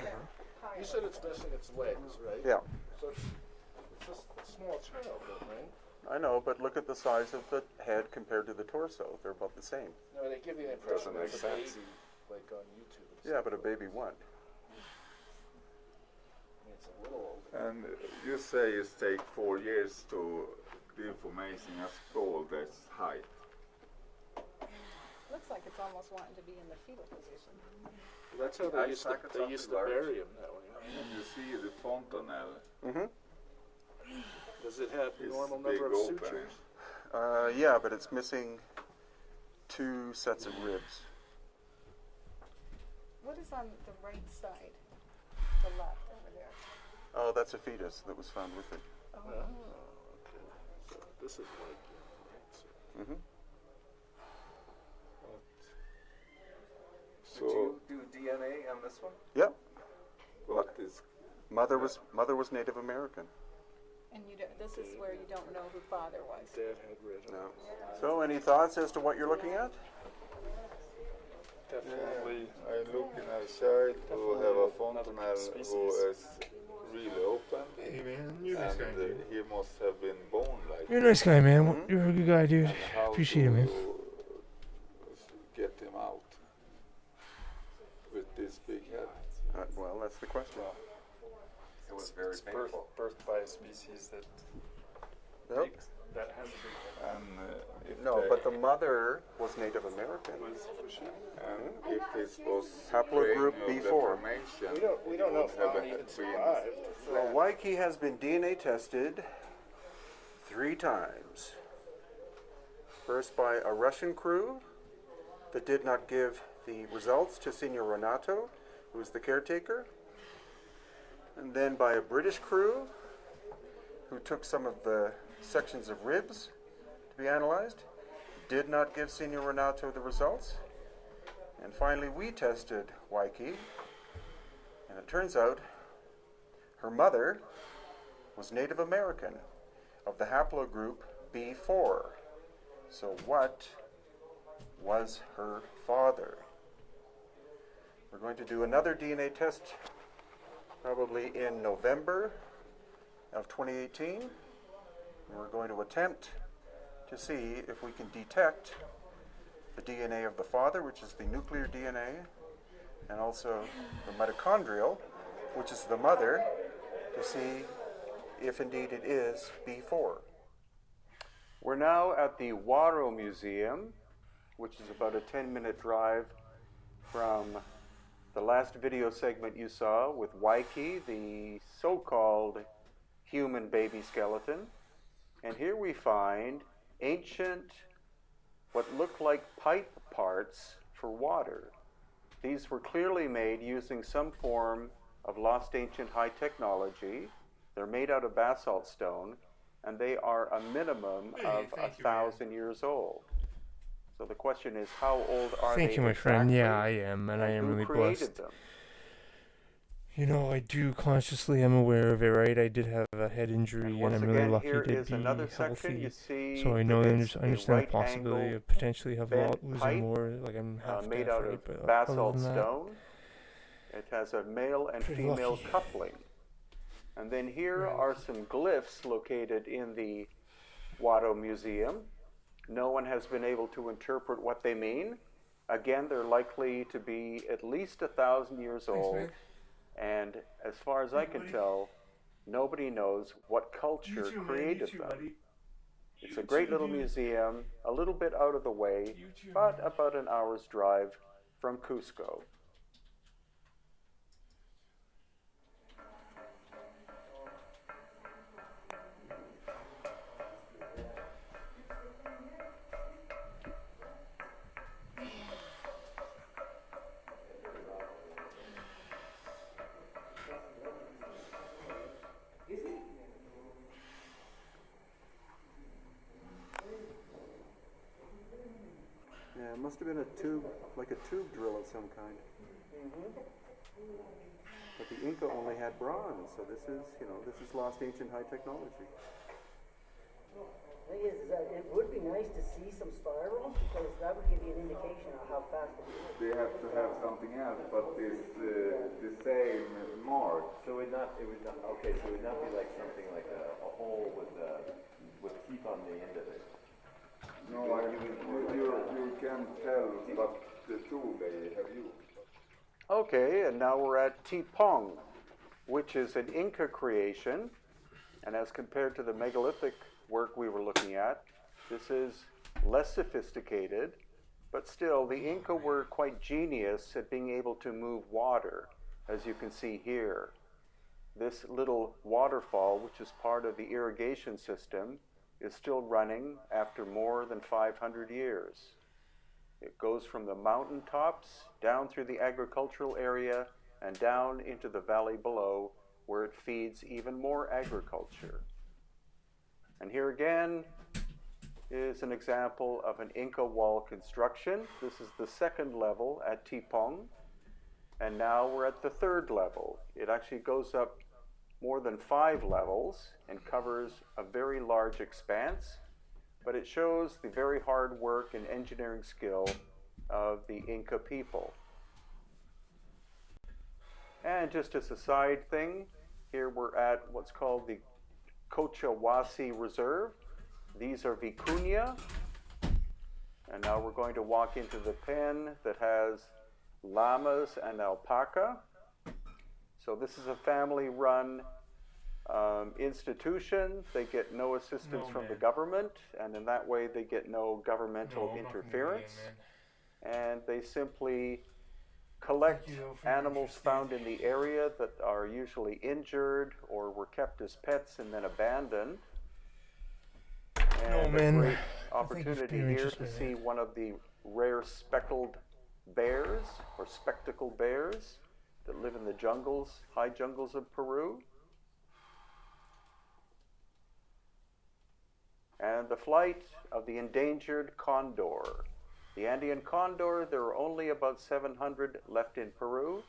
Speaker 8: You said it's missing its legs, right?
Speaker 7: Yeah,
Speaker 8: So it's just a small child, right?
Speaker 7: I know, but look at the size of the head compared to the torso. They're about the same.
Speaker 8: No, they give you the impression
Speaker 9: Doesn't make
Speaker 8: it's a
Speaker 9: sense.
Speaker 8: baby, like on YouTube.
Speaker 7: Yeah, but a baby won.
Speaker 8: I mean, it's a little older.
Speaker 9: And you say it takes 4 years to the information as gold as height.
Speaker 4: Looks like it's almost wanting to be in the fetal position.
Speaker 8: That's how
Speaker 9: I
Speaker 8: they used to,
Speaker 9: suck it
Speaker 8: they
Speaker 9: up
Speaker 8: used
Speaker 9: to
Speaker 8: to
Speaker 9: large.
Speaker 8: bury him that way.
Speaker 9: And you see the fontanelle
Speaker 8: Does it have
Speaker 9: is
Speaker 8: normal
Speaker 9: big
Speaker 8: number of
Speaker 9: open.
Speaker 8: sutures?
Speaker 7: Yeah, but it's missing
Speaker 1: 2 sets of ribs.
Speaker 4: What is on the right side? The left over there.
Speaker 1: Oh, that's a fetus that was found with it.
Speaker 8: Oh, okay. So this is like.
Speaker 1: Mm-hmm.
Speaker 9: So,
Speaker 7: do DNA on this one?
Speaker 1: Yep.
Speaker 9: what is
Speaker 1: Mother was Native American.
Speaker 4: And you don't, this is where you don't know who father was.
Speaker 8: Dad had red.
Speaker 1: No. So, any thoughts as to what you're looking at?
Speaker 8: Definitely.
Speaker 9: I'm looking outside to have a fontanel who is really open.
Speaker 6: Hey man, you're a nice
Speaker 9: And
Speaker 6: guy, dude.
Speaker 9: he must have been born like
Speaker 6: You're a nice guy, man.
Speaker 1: Mhm.
Speaker 6: You're a good guy, dude.
Speaker 9: and how
Speaker 6: Appreciate it, man.
Speaker 9: to get him out with this big head.
Speaker 1: Well, that's the question.
Speaker 7: It was very painful.
Speaker 8: Birthed by a species that
Speaker 1: Nope.
Speaker 8: that has a big head.
Speaker 9: And if
Speaker 1: No,
Speaker 9: they-
Speaker 1: but the mother was Native American.
Speaker 8: Was she?
Speaker 9: and if this was
Speaker 1: Haplogroup
Speaker 9: brain of
Speaker 1: B4.
Speaker 9: deformation,
Speaker 8: We don't know if
Speaker 9: have
Speaker 8: Mom
Speaker 9: a-
Speaker 8: even
Speaker 9: been
Speaker 8: survived.
Speaker 1: Well, Waikiki has been DNA tested 3 times. First by a Russian crew that did not give the results to Senor Renato, who was the caretaker. And then by a British crew who took some of the sections of ribs to be analyzed, did not give Senor Renato the results. And finally we tested Waikiki, and it turns out her mother was Native American of the haplogroup B4. So what was her father? We're going to do another DNA test probably in November of 2018. And we're going to attempt to see if we can detect the DNA of the father, which is the nuclear DNA, and also the mitochondrial, which is the mother, to see if indeed it is B4. We're now at the Waro Museum, which is about a 10-minute drive from the last video segment you saw with Waikiki, the so-called human baby skeleton. And here we find ancient, what look like pipe parts for water. These were clearly made using some form of lost ancient high technology. They're made out of basalt stone, and they are a minimum of 1,000 years old. So the question is, how old are they?
Speaker 6: Thank you, my friend.
Speaker 1: exactly,
Speaker 6: Yeah, I am, and I am
Speaker 1: who
Speaker 6: really
Speaker 1: created
Speaker 6: blessed.
Speaker 1: them?
Speaker 6: You know, I do consciously am aware of it, right? I did have a head injury, and
Speaker 1: Once
Speaker 6: I'm really
Speaker 1: again,
Speaker 6: lucky
Speaker 1: here
Speaker 6: to
Speaker 1: is
Speaker 6: be
Speaker 1: another section. You
Speaker 6: healthy.
Speaker 1: see
Speaker 6: So I know, I
Speaker 1: that it's
Speaker 6: understand
Speaker 1: a
Speaker 6: the possibility
Speaker 1: right-angled
Speaker 6: of potentially have
Speaker 1: bent
Speaker 6: losing
Speaker 1: pipe,
Speaker 6: more. Like I'm half
Speaker 1: made
Speaker 6: deaf,
Speaker 1: out
Speaker 6: right?
Speaker 1: of
Speaker 6: But
Speaker 1: basalt
Speaker 6: other than that,
Speaker 1: stone. It has a male and
Speaker 6: Pretty
Speaker 1: female
Speaker 6: lucky.
Speaker 1: coupling. And then here
Speaker 6: Right.
Speaker 1: are some glyphs located in the Wado Museum. No one has been able to interpret what they mean. Again, they're likely to be at least 1,000 years old.
Speaker 6: man.
Speaker 1: And as far as I can tell, nobody knows what culture created them. It's a great little museum, a little bit out of the way, but about an hour's drive from Cusco. Yeah, it must have been a tube, like a tube drill of some kind. But the Inca only had bronze, so this is lost ancient high technology.
Speaker 10: Thing is that it would be nice to see some spiral because that would give you an indication of how fast it is.
Speaker 9: They have to have something else, but it's the same mark.
Speaker 11: So it would not, okay, so it would not be like something like a hole with teeth on the end of it.
Speaker 9: No, you can tell, but the tool they have used.
Speaker 1: Okay, and now we're at Tipong, which is an Inca creation, and as compared to the megalithic work we were looking at, this is less sophisticated, but still the Inca were quite genius at being able to move water, as you can see here. This little waterfall, which is part of the irrigation system, is still running after more than 500 years.
Speaker 7: It goes from the mountaintops down through the agricultural area and down into the valley below, where it feeds even more agriculture. And here again is an example of an Inca wall construction. This is the second level at Tipong, and now we're at the third level. It actually goes up more than 5 levels and covers a very large expanse, but it shows the very hard work and engineering skill of the Inca people. And just as a side thing, here we're at what's called the Cochahuasi Reserve. These are vicuña. And now we're going to walk into the pen that has llamas and alpaca. So this is a family-run institution. They get no assistance from the government, and in that way they get no governmental interference. And they simply collect animals found in the area that are usually injured or were kept as pets and then abandoned. And a great opportunity here to see one of the rare speckled bears or spectacled bears that live in the jungles, high jungles of Peru. And the flight of the endangered condor. The Andean condor, there are only about 700 left in Peru,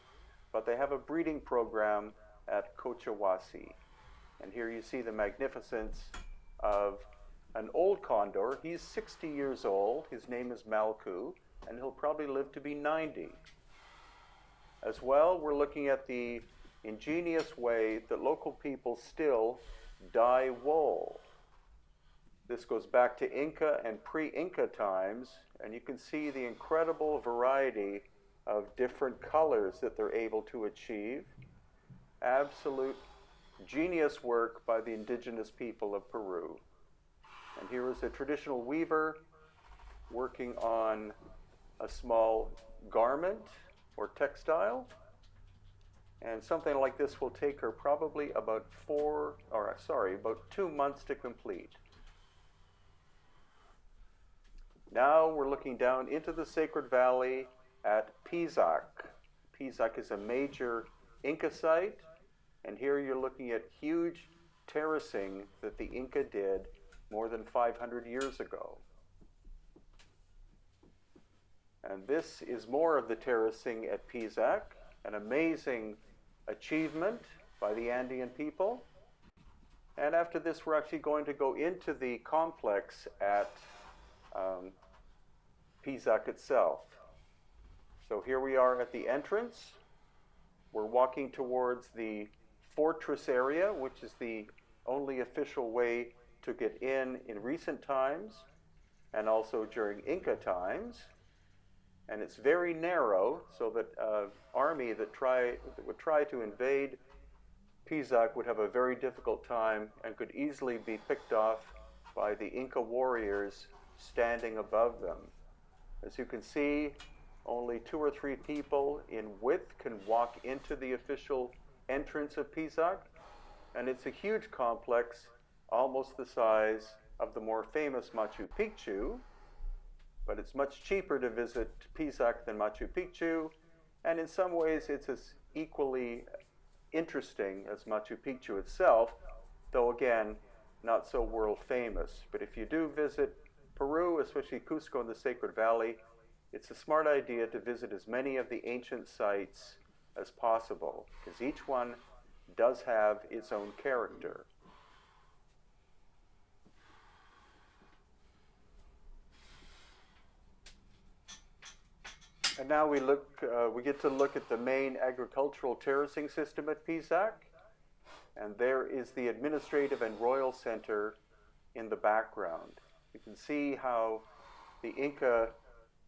Speaker 7: but they have a breeding program at Cochahuasi. And here you see the magnificence of an old condor. He's 60 years old. His name is Malku, and he'll probably live to be 90. As well, we're looking at the ingenious way that local people still dye wool. This goes back to Inca and pre-Inca times, and you can see the incredible variety of different colors that they're able to achieve. Absolute genius work by the indigenous people of Peru. And here is a traditional weaver working on a small garment or textile. And something like this will take her probably about 2 months to complete. Now we're looking down into the Sacred Valley at Pisac. Pisac is a major Inca site, and here you're looking at huge terracing that the Inca did more than 500 years ago. And this is more of the terracing at Pisac, an amazing achievement by the Andean people. And after this, we're actually going to go into the complex at Pisac itself. So here we are at the entrance. We're walking towards the fortress area, which is the only official way to get in recent times, and also during Inca times. And it's very narrow, so that an army that would try to invade Pisac would have a very difficult time and could easily be picked off by the Inca warriors standing above them. As you can see, only 2 or 3 people in width can walk into the official entrance of Pisac, and it's a huge complex, almost the size of the more famous Machu Picchu, but it's much cheaper to visit Pisac than Machu Picchu, and in some ways it's as equally interesting as Machu Picchu itself, though again, not so world famous. But if you do visit Peru, especially Cusco in the Sacred Valley, it's a smart idea to visit as many of the ancient sites as possible, because each one does have its own character. And now we get to look at the main agricultural terracing system at Pisac, and there is the administrative and royal center in the background. You can see how the Inca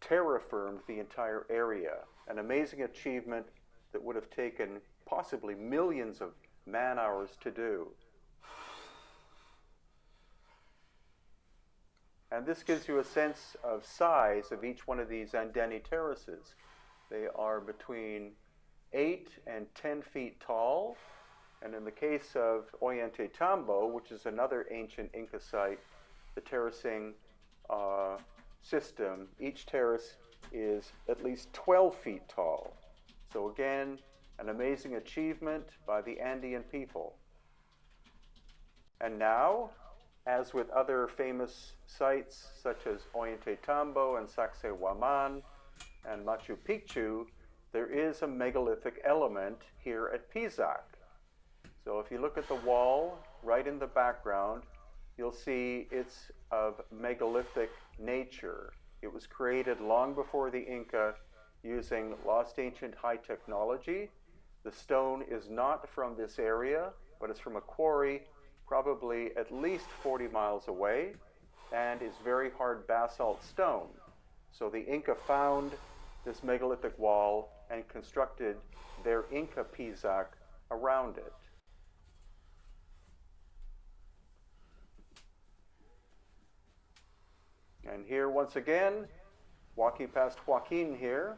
Speaker 7: terraformed the entire area, an amazing achievement that would have taken possibly millions of man-hours to do. And this gives you a sense of size of each one of these Andeni terraces. They are between 8 and 10 feet tall, and in the case of Ollantaytambo, which is another ancient Inca site, the terracing system, each terrace is at least 12 feet tall. So again, an amazing achievement by the Andean people. And now, as with other famous sites such as Ollantaytambo and Sacsayhuaman and Machu Picchu, there is a megalithic element here at Pisac. So if you look at the wall right in the background, you'll see it's of megalithic nature. It was created long before the Inca using lost ancient high technology. The stone is not from this area, but it's from a quarry probably at least 40 miles away, and is very hard basalt stone. So the Inca found this megalithic wall and constructed their Inca Pisac around it. And here once again, walking past Joaquin here,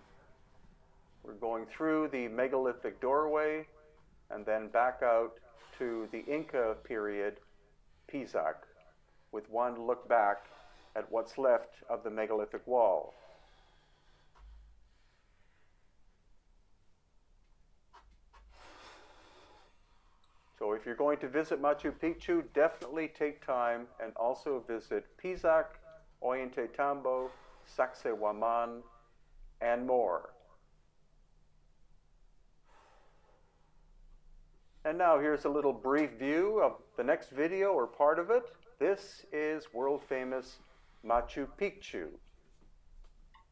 Speaker 7: we're going through the megalithic doorway and then back out to the Inca period Pisac, with one look back at what's left of the megalithic wall. So if you're going to visit Machu Picchu, definitely take time and also visit Pisac, Ollantaytambo, Sacsayhuaman, and more. And now here's a little brief view of the next video or part of it. This is world famous Machu Picchu.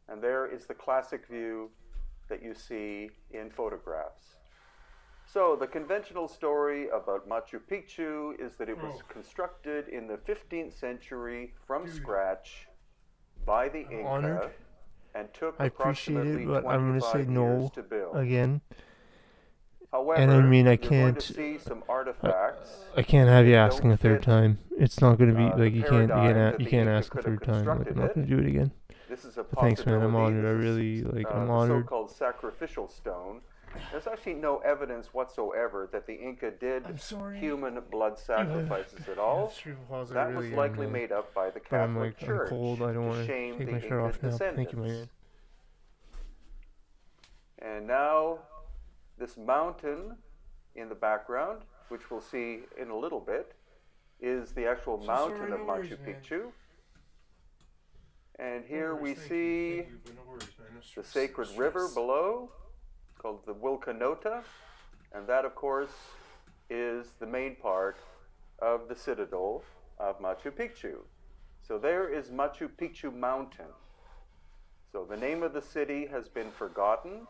Speaker 7: And there is the classic view that you see in photographs. So the conventional story about Machu Picchu is that it was constructed in the 15th century from scratch by the Inca
Speaker 6: honored.
Speaker 7: and took
Speaker 6: I appreciate
Speaker 7: approximately
Speaker 6: it, but I'm going to
Speaker 7: 25
Speaker 6: say
Speaker 7: years
Speaker 6: no
Speaker 7: to build.
Speaker 6: again.
Speaker 7: However,
Speaker 6: And I mean, I
Speaker 7: you're going to
Speaker 6: can't.
Speaker 7: see some artifacts.
Speaker 6: I can't have you
Speaker 7: that
Speaker 6: asking
Speaker 7: don't
Speaker 6: a third
Speaker 7: fit,
Speaker 6: time. It's not going to be
Speaker 7: the
Speaker 6: like you can't.
Speaker 7: paradigm that
Speaker 6: You
Speaker 7: the
Speaker 6: can't
Speaker 7: Inca
Speaker 6: ask a
Speaker 7: could have
Speaker 6: third time. Like I'm
Speaker 7: constructed
Speaker 6: not going
Speaker 7: it.
Speaker 6: to do it again.
Speaker 7: This is a
Speaker 6: But thanks, man. I'm
Speaker 7: possibility.
Speaker 6: honored. I
Speaker 7: This is,
Speaker 6: really like. I'm
Speaker 7: the
Speaker 6: honored.
Speaker 7: so-called sacrificial stone. There's actually no evidence whatsoever that the Inca did human blood sacrifices at all. That was likely made up by the
Speaker 6: But I'm
Speaker 7: Catholic
Speaker 6: like,
Speaker 7: Church
Speaker 6: I'm cold. I don't
Speaker 7: to
Speaker 6: want to
Speaker 7: shame
Speaker 6: take
Speaker 7: the
Speaker 6: my shirt
Speaker 7: Inca
Speaker 6: off now.
Speaker 7: descendants.
Speaker 6: Thank you, my man.
Speaker 7: And now, this mountain in the background, which we'll see in a little bit, is the actual mountain of Machu Picchu. And here we see the sacred river below, called the Wilcanota, and that, of course, is the main part of the citadel of Machu Picchu. So there is Machu Picchu Mountain. So the name of the city has been forgotten.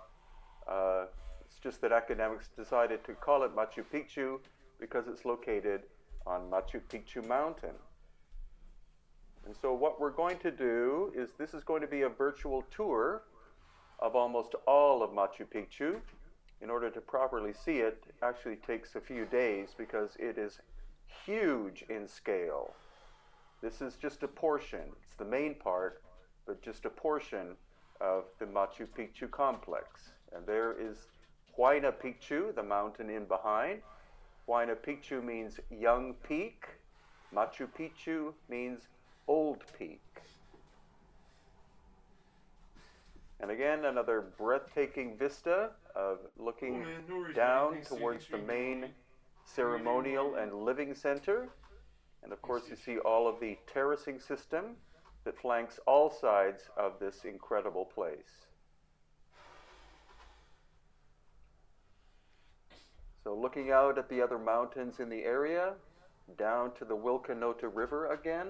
Speaker 7: It's just that academics decided to call it Machu Picchu because it's located on Machu Picchu Mountain. And so what we're going to do is this is going to be a virtual tour of almost all of Machu Picchu. In order to properly see it, it actually takes a few days because it is huge in scale. This is just a portion. It's the main part, but just a portion of the Machu Picchu complex. And there is Huayna Picchu, the mountain in behind. Huayna Picchu means young peak. Machu Picchu means old peak. And again, another breathtaking vista of looking down towards the main ceremonial and living center. And of course, you see all of the terracing system that flanks all sides of this incredible place. So looking out at the other mountains in the area, down to the Wilcanota River again,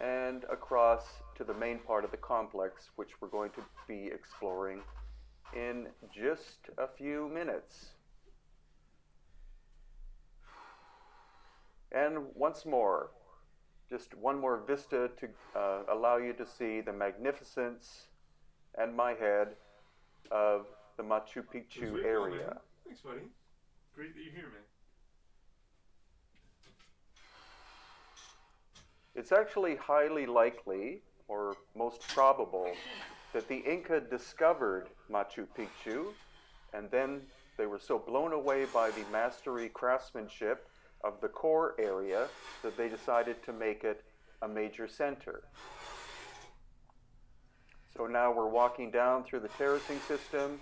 Speaker 7: and across to the main part of the complex, which we're going to be exploring in just a few minutes. And once more, just one more vista to allow you to see the magnificence and my head of the Machu Picchu area.
Speaker 6: Thanks, buddy. Great that you're here, man.
Speaker 7: It's actually highly likely, or most probable, that the Inca discovered Machu Picchu, and then they were so blown away by the mastery craftsmanship of the core area that they decided to make it a major center. So now we're walking down through the terracing system,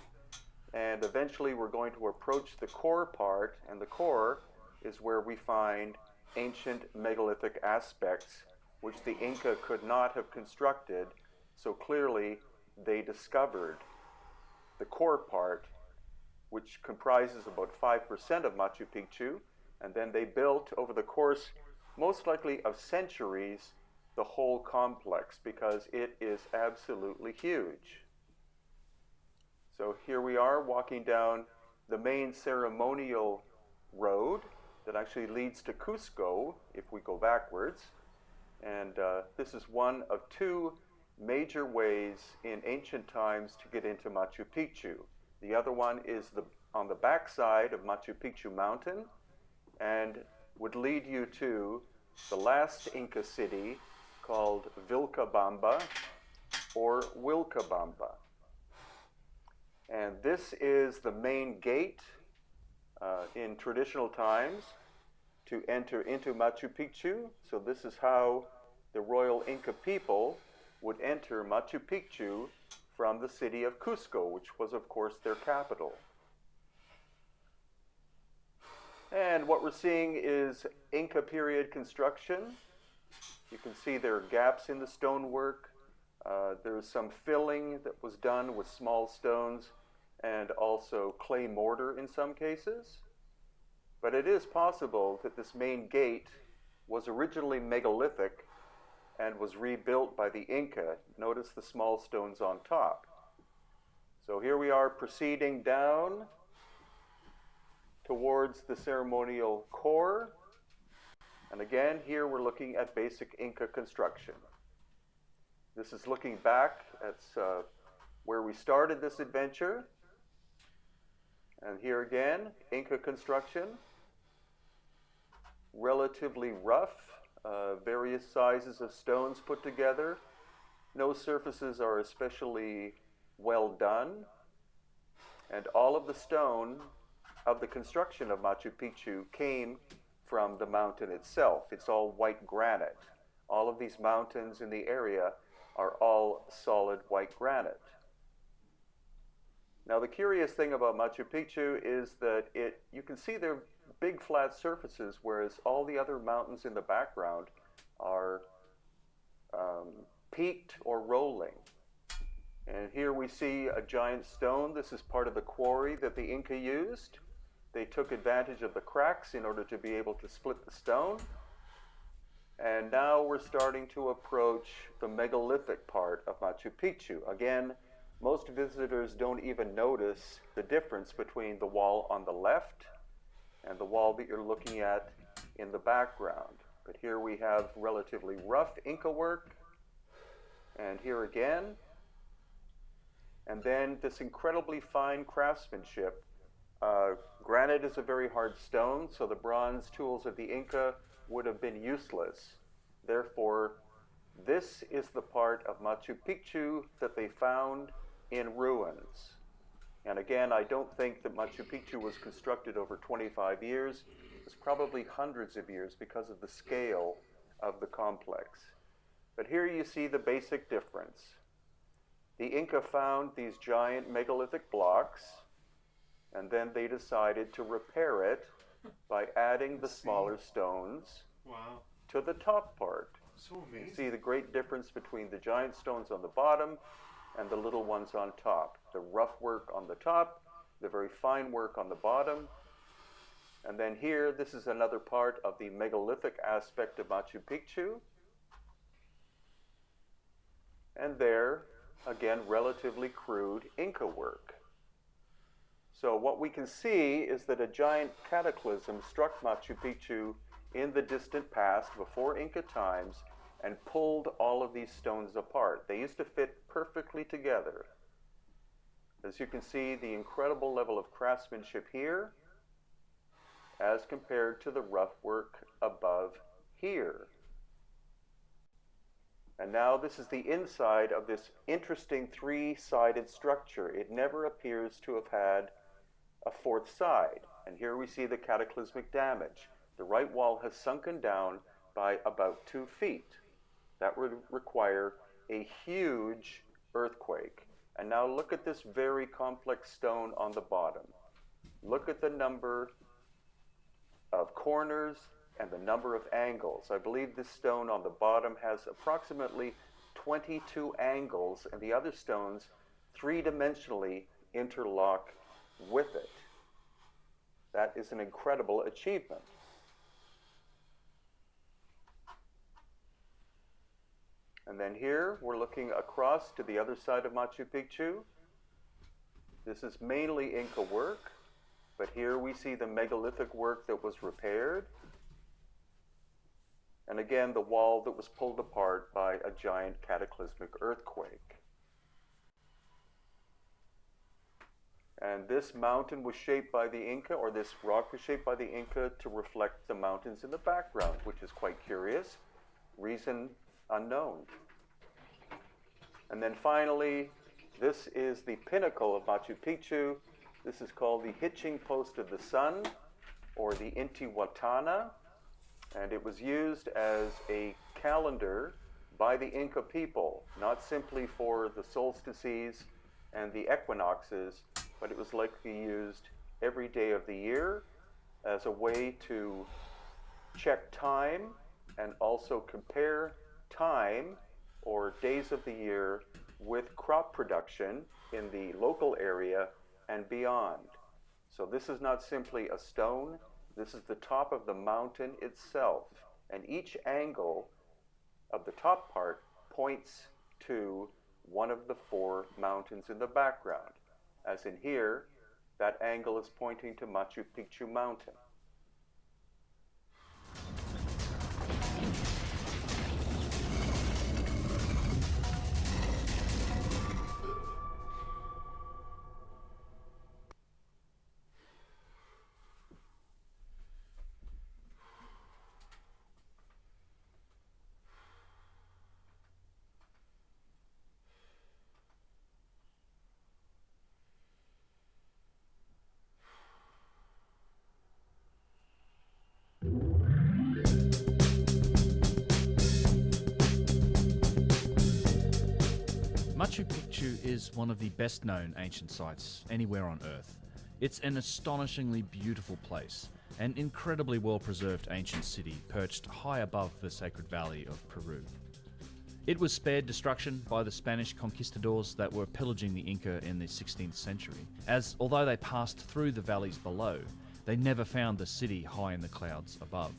Speaker 7: and eventually we're going to approach the core part, and the core is where we find ancient megalithic aspects which the Inca could not have constructed, so clearly they discovered the core part, which comprises about 5% of Machu Picchu, and then they built over the course, most likely of centuries, the whole complex, because it is absolutely huge. So here we are walking down the main ceremonial road that actually leads to Cusco if we go backwards. And this is one of two major ways in ancient times to get into Machu Picchu. The other one is on the backside of Machu Picchu mountain and would lead you to the last Inca city called Vilcabamba or Wilcabamba. And this is the main gate in traditional times to enter into Machu Picchu. So this is how the royal Inca people would enter Machu Picchu from the city of Cusco, which was, of course, their capital. And what we're seeing is Inca period construction. You can see there are gaps in the stonework. There's some filling that was done with small stones and also clay mortar in some cases. But it is possible that this main gate was originally megalithic and was rebuilt by the Inca. Notice the small stones on top. So here we are proceeding down towards the ceremonial core. And again, here we're looking at basic Inca construction. This is looking back at where we started this adventure. And here again, Inca construction. Relatively rough, various sizes of stones put together. No surfaces are especially well done. And all of the stone of the construction of Machu Picchu came from the mountain itself. It's all white granite. All of these mountains in the area are all solid white granite. Now the curious thing about Machu Picchu is that you can see there are big flat surfaces, whereas all the other mountains in the background are peaked or rolling. And here we see a giant stone. This is part of the quarry that the Inca used. They took advantage of the cracks in order to be able to split the stone. And now we're starting to approach the megalithic part of Machu Picchu. Again, most visitors don't even notice the difference between the wall on the left and the wall that you're looking at in the background. But here we have relatively rough Inca work, and here again, and then this incredibly fine craftsmanship. Granite is a very hard stone, so the bronze tools of the Inca would have been useless. Therefore, this is the part of Machu Picchu that they found in ruins. And again, I don't think that Machu Picchu was constructed over 25 years. It's probably hundreds of years because of the scale of the complex. But here you see the basic difference. The Inca found these giant megalithic blocks, and then they decided to repair it by adding the smaller stones to the top part.
Speaker 8: So amazing.
Speaker 7: You see the great difference between the giant stones on the bottom and the little ones on top. The rough work on the top, the very fine work on the bottom. And then here, this is another part of the megalithic aspect of Machu Picchu. And there, again, relatively crude Inca work. So what we can see is that a giant cataclysm struck Machu Picchu in the distant past, before Inca times, and pulled all of these stones apart. They used to fit perfectly together. As you can see, the incredible level of craftsmanship here as compared to the rough work above here. And now this is the inside of this interesting three-sided structure. It never appears to have had a fourth side. And here we see the cataclysmic damage. The right wall has sunken down by about 2 feet. That would require a huge earthquake. And now look at this very complex stone on the bottom. Look at the number of corners and the number of angles. I believe this stone on the bottom has approximately 22 angles, and the other stones three-dimensionally interlock with it. That is an incredible achievement. And then here we're looking across to the other side of Machu Picchu. This is mainly Inca work, but here we see the megalithic work that was repaired. And again, the wall that was pulled apart by a giant cataclysmic earthquake. And this mountain was shaped by the Inca, or this rock was shaped by the Inca to reflect the mountains in the background, which is quite curious. Reason unknown. And then finally, this is the pinnacle of Machu Picchu. This is called the hitching post of the sun, or the Intihuatana, and it was used as a calendar by the Inca people, not simply for the solstices and the equinoxes, but it was likely used every day of the year as a way to check time and also compare time or days of the year with crop production in the local area and beyond. So this is not simply a stone, this is the top of the mountain itself, and each angle of the top part points to one of the four mountains in the background. As in here, that angle is pointing to Machu Picchu Mountain.
Speaker 12: Machu Picchu is one of the best known ancient sites anywhere on Earth. It's an astonishingly beautiful place, an incredibly well preserved ancient city perched high above the Sacred Valley of Peru. It was spared destruction by the Spanish conquistadors that were pillaging the Inca in the 16th century, as although they passed through the valleys below, they never found the city high in the clouds above.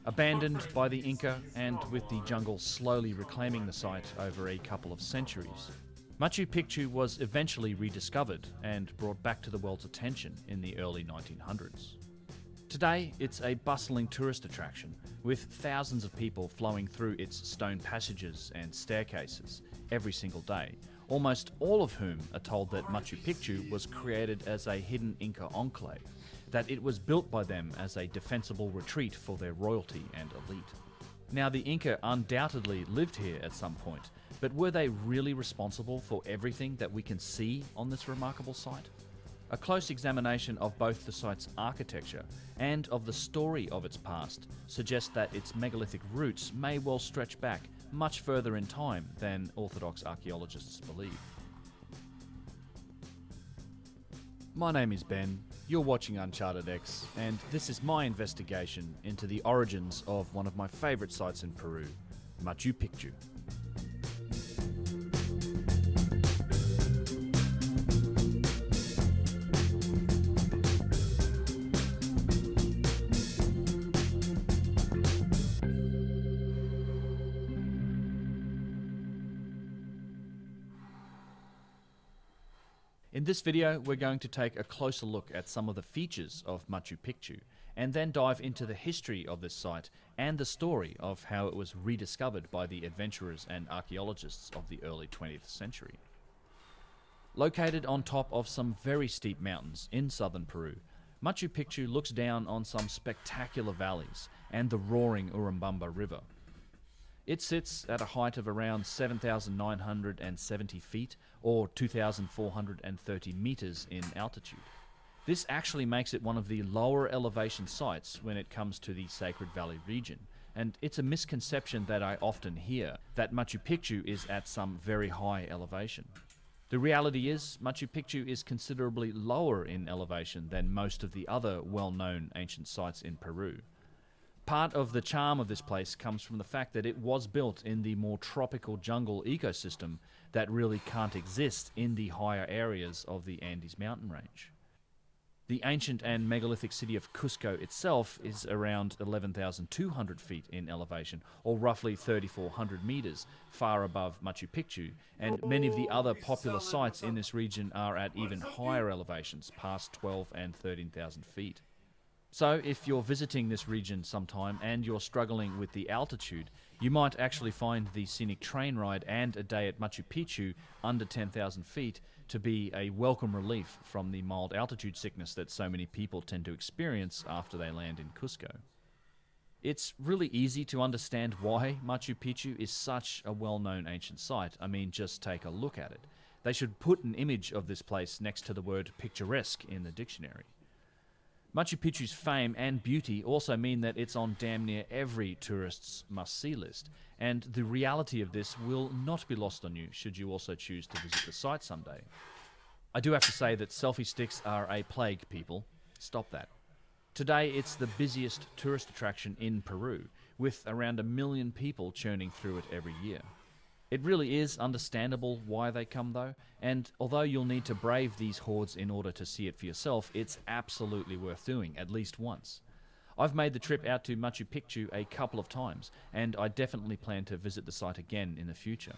Speaker 12: Abandoned by the Inca, and with the jungle slowly reclaiming the site over a couple of centuries, Machu Picchu was eventually rediscovered and brought back to the world's attention in the early 1900s. Today, it's a bustling tourist attraction, with thousands of people flowing through its stone passages and staircases every single day, almost all of whom are told that Machu Picchu was created as a hidden Inca enclave, that it was built by them as a defensible retreat for their royalty and elite. Now, the Inca undoubtedly lived here at some point, but were they really responsible for everything that we can see on this remarkable site? A close examination of both the site's architecture and of the story of its past suggests that its megalithic roots may well stretch back much further in time than orthodox archaeologists believe. My name is Ben, you're watching Uncharted X, and this is my investigation into the origins of one of my favourite sites in Peru, Machu Picchu. In this video, we're going to take a closer look at some of the features of Machu Picchu, and then dive into the history of this site and the story of how it was rediscovered by the adventurers and archaeologists of the early 20th century. Located on top of some very steep mountains in southern Peru, Machu Picchu looks down on some spectacular valleys and the roaring Urubamba River. It sits at a height of around 7,970 feet or 2,430 meters in altitude. This actually makes it one of the lower elevation sites when it comes to the Sacred Valley region, and it's a misconception that I often hear, that Machu Picchu is at some very high elevation. The reality is, Machu Picchu is considerably lower in elevation than most of the other well-known ancient sites in Peru. Part of the charm of this place comes from the fact that it was built in the more tropical jungle ecosystem that really can't exist in the higher areas of the Andes mountain range. The ancient and megalithic city of Cusco itself is around 11,200 feet in elevation, or roughly 3,400 meters, far above Machu Picchu, and many of the other popular sites in this region are at even higher elevations, past 12 and 13,000 feet. So if you're visiting this region sometime and you're struggling with the altitude, you might actually find the scenic train ride and a day at Machu Picchu under 10,000 feet to be a welcome relief from the mild altitude sickness that so many people tend to experience after they land in Cusco. It's really easy to understand why Machu Picchu is such a well-known ancient site. I mean, just take a look at it. They should put an image of this place next to the word picturesque in the dictionary. Machu Picchu's fame and beauty also mean that it's on damn near every tourist's must-see list, and the reality of this will not be lost on you should you also choose to visit the site someday. I do have to say that selfie sticks are a plague, people. Stop that. Today it's the busiest tourist attraction in Peru, with around 1 million people churning through it every year. It really is understandable why they come though, and although you'll need to brave these hordes in order to see it for yourself, it's absolutely worth doing, at least once. I've made the trip out to Machu Picchu a couple of times, and I definitely plan to visit the site again in the future.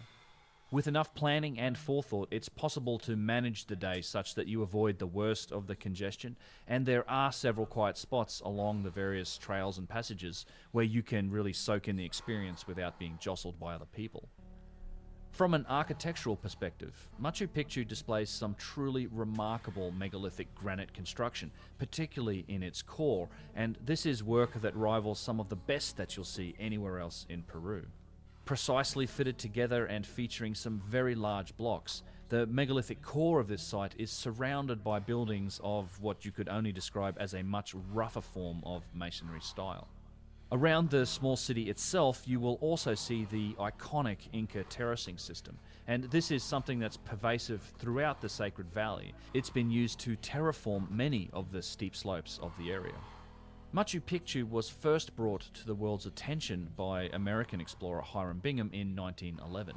Speaker 12: With enough planning and forethought, it's possible to manage the day such that you avoid the worst of the congestion, and there are several quiet spots along the various trails and passages where you can really soak in the experience without being jostled by other people. From an architectural perspective, Machu Picchu displays some truly remarkable megalithic granite construction, particularly in its core, and this is work that rivals some of the best that you'll see anywhere else in Peru. Precisely fitted together and featuring some very large blocks, the megalithic core of this site is surrounded by buildings of what you could only describe as a much rougher form of masonry style. Around the small city itself, you will also see the iconic Inca terracing system, and this is something that's pervasive throughout the Sacred Valley. It's been used to terraform many of the steep slopes of the area. Machu Picchu was first brought to the world's attention by American explorer Hiram Bingham in 1911.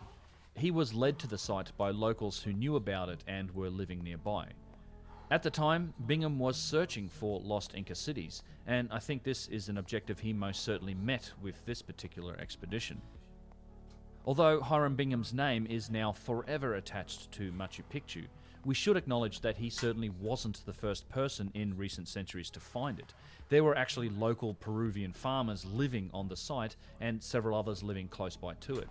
Speaker 12: He was led to the site by locals who knew about it and were living nearby. At the time, Bingham was searching for lost Inca cities, and I think this is an objective he most certainly met with this particular expedition. Although Hiram Bingham's name is now forever attached to Machu Picchu, we should acknowledge that he certainly wasn't the first person in recent centuries to find it. There were actually local Peruvian farmers living on the site, and several others living close by to it.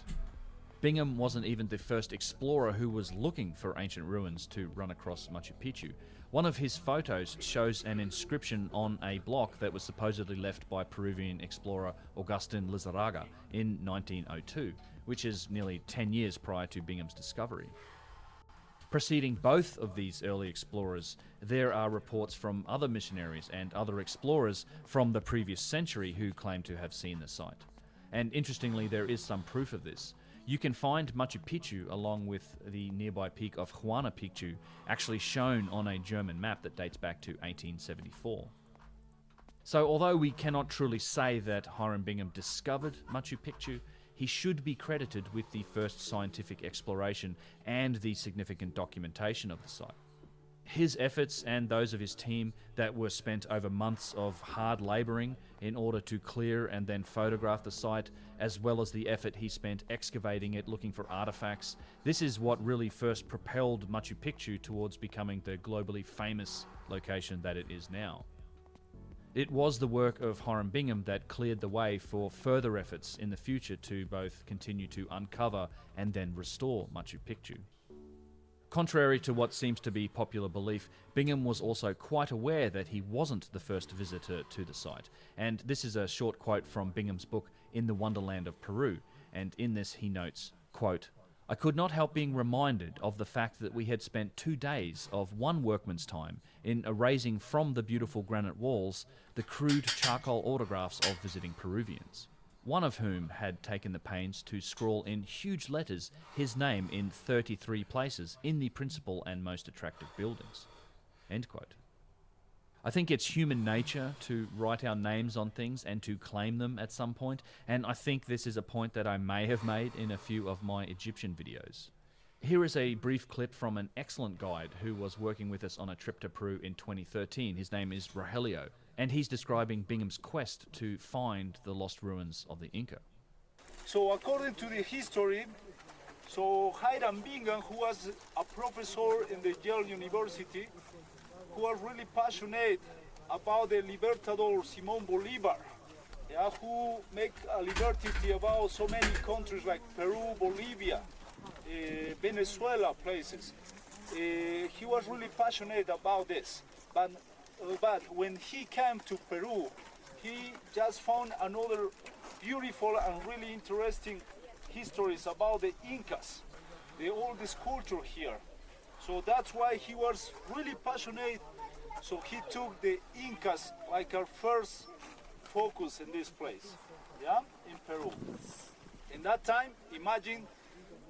Speaker 12: Bingham wasn't even the first explorer who was looking for ancient ruins to run across Machu Picchu. One of his photos shows an inscription on a block that was supposedly left by Peruvian explorer Agustin Lizarraga in 1902, which is nearly 10 years prior to Bingham's discovery. Preceding both of these early explorers, there are reports from other missionaries and other explorers from the previous century who claim to have seen the site. And interestingly, there is some proof of this. You can find Machu Picchu along with the nearby peak of Huayna Picchu actually shown on a German map that dates back to 1874. So although we cannot truly say that Hiram Bingham discovered Machu Picchu, he should be credited with the first scientific exploration and the significant documentation of the site. His efforts and those of his team that were spent over months of hard labouring in order to clear and then photograph the site, as well as the effort he spent excavating it, looking for artifacts, this is what really first propelled Machu Picchu towards becoming the globally famous location that it is now. It was the work of Hiram Bingham that cleared the way for further efforts in the future to both continue to uncover and then restore Machu Picchu. Contrary to what seems to be popular belief, Bingham was also quite aware that he wasn't the first visitor to the site, and this is a short quote from Bingham's book In the Wonderland of Peru, and in this he notes, quote, "I could not help being reminded of the fact that we had spent 2 days of one workman's time in erasing from the beautiful granite walls the crude charcoal autographs of visiting Peruvians." one of whom had taken the pains to scrawl in huge letters his name in 33 places in the principal and most attractive buildings. End quote. I think it's human nature to write our names on things and to claim them at some point, and I think this is a point that I may have made in a few of my Egyptian videos. Here is a brief clip from an excellent guide who was working with us on a trip to Peru in 2013. His name is Rogelio, and he's describing Bingham's quest to find the lost ruins of the Inca.
Speaker 5: So according to the history, so Hiram Bingham, who was a professor in the Yale University, who was really passionate about the Libertador Simón Bolívar, yeah, who make a liberty about so many countries like Peru, Bolivia, Venezuela places. He was really passionate about this, but when he came to Peru, he just found another beautiful and really interesting histories about the Incas, the oldest culture here. So that's why he was really passionate. So he took the Incas like our first focus in this place, yeah, in Peru. In that time, imagine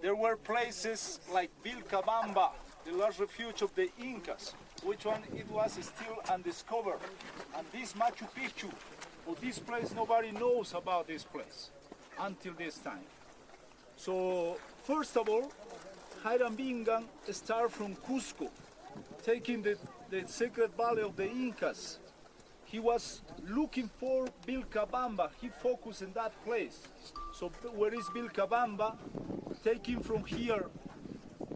Speaker 5: there were places like Vilcabamba, the last refuge of the Incas, which one it was still undiscovered. And this Machu Picchu, or this place, nobody knows about this place until this time. So first of all, Hiram Bingham started from Cusco, taking the sacred valley of the Incas. He was looking for Vilcabamba. He focused in that place. So where is Vilcabamba? Taking from here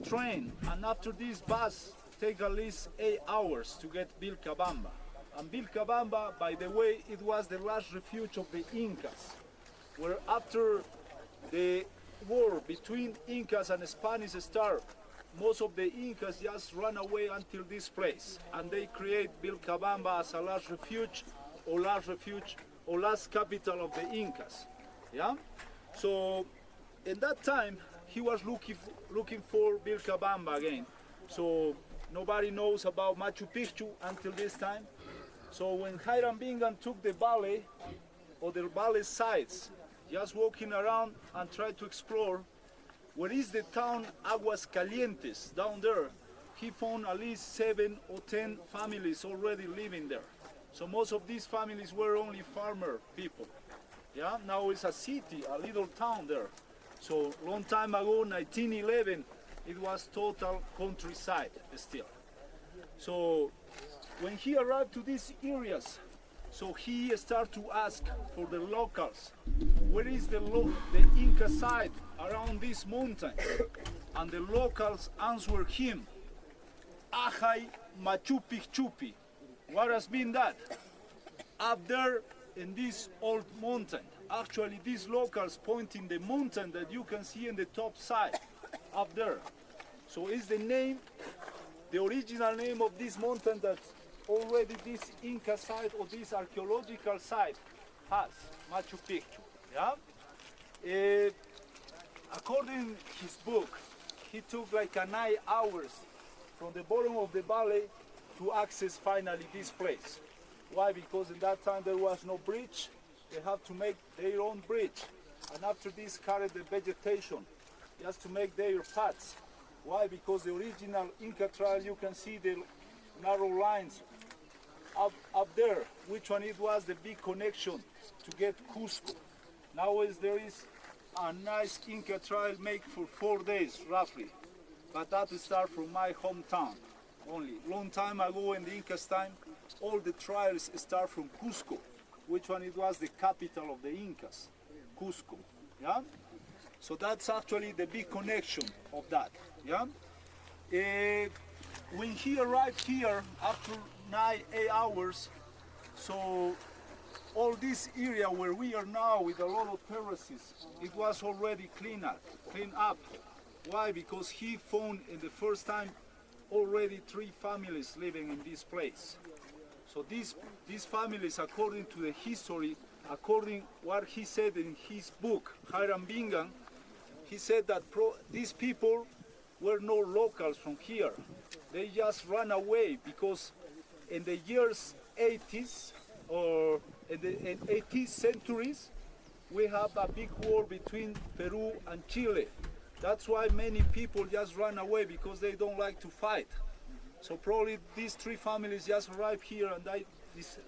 Speaker 5: train, and after this bus take at least 8 hours to get Vilcabamba. And Vilcabamba, by the way, it was the last refuge of the Incas, where after the war between Incas and Spanish started, most of the Incas just ran away until this place, and they create Vilcabamba as a last refuge or last capital of the Incas. Yeah. So, in that time, he was looking for Vilcabamba again. So nobody knows about Machu Picchu until this time. So when Hiram Bingham took the valley or the valley sides, just walking around and try to explore where is the town Aguas Calientes down there, he found at least 7 or 10 families already living there. So most of these families were only farmer people. Yeah, now it's a city, a little town there. So long time ago, 1911, it was total countryside still. So when he arrived to these areas, so he started to ask for the locals, where is the Inca site around this mountain? And the locals answered him, Ajay Machu Picchu. What has been that? Up there in this old mountain. Actually, these locals pointing the mountain that you can see in the top side, up there. So is the name, the original name of this mountain that already this Inca site or this archaeological site has, Machu Picchu. Yeah? According to his book, he took like 9 hours from the bottom of the valley to access finally this place. Why? Because in that time there was no bridge. They have to make their own bridge. And after this carried the vegetation just to make their paths. Why? Because the original Inca trail, you can see the narrow lines up there, which one it was the big connection to get Cusco. Nowadays there is a nice Inca trail made for 4 days roughly, but that start from my hometown only. Long time ago in the Inca's time, all the trails start from Cusco, which one it was the capital of the Incas, Cusco. Yeah. So that's actually the big connection of that. Yeah. When he arrived here after 8 hours, so all this area where we are now with a lot of terraces, it was already cleaned up. Why? Because he found in the first time already 3 families living in this place. So these families, according to the history, according what he said in his book, Hiram Bingham, he said that these people were no locals from here. They just ran away because in the years 80s or in the 18th centuries, we have a big war between Peru and Chile. That's why many people just run away, because they don't like to fight. So probably these three families just arrive here and they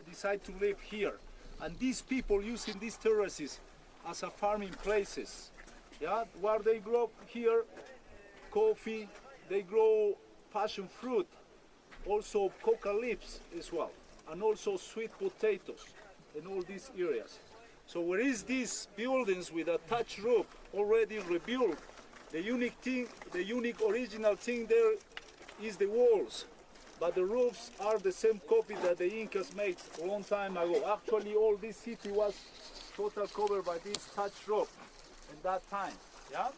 Speaker 5: decide to live here. And these people using these terraces as a farming places. Yeah, where they grow here coffee, they grow passion fruit, also coca leaves as well, and also sweet potatoes in all these areas. So where is these buildings with a thatched roof already rebuilt? The unique thing, the unique original thing there is the walls, but the roofs are the same copy that the Incas made a long time ago. Actually, all this city was totally covered by this thatched roof in that time. Yeah.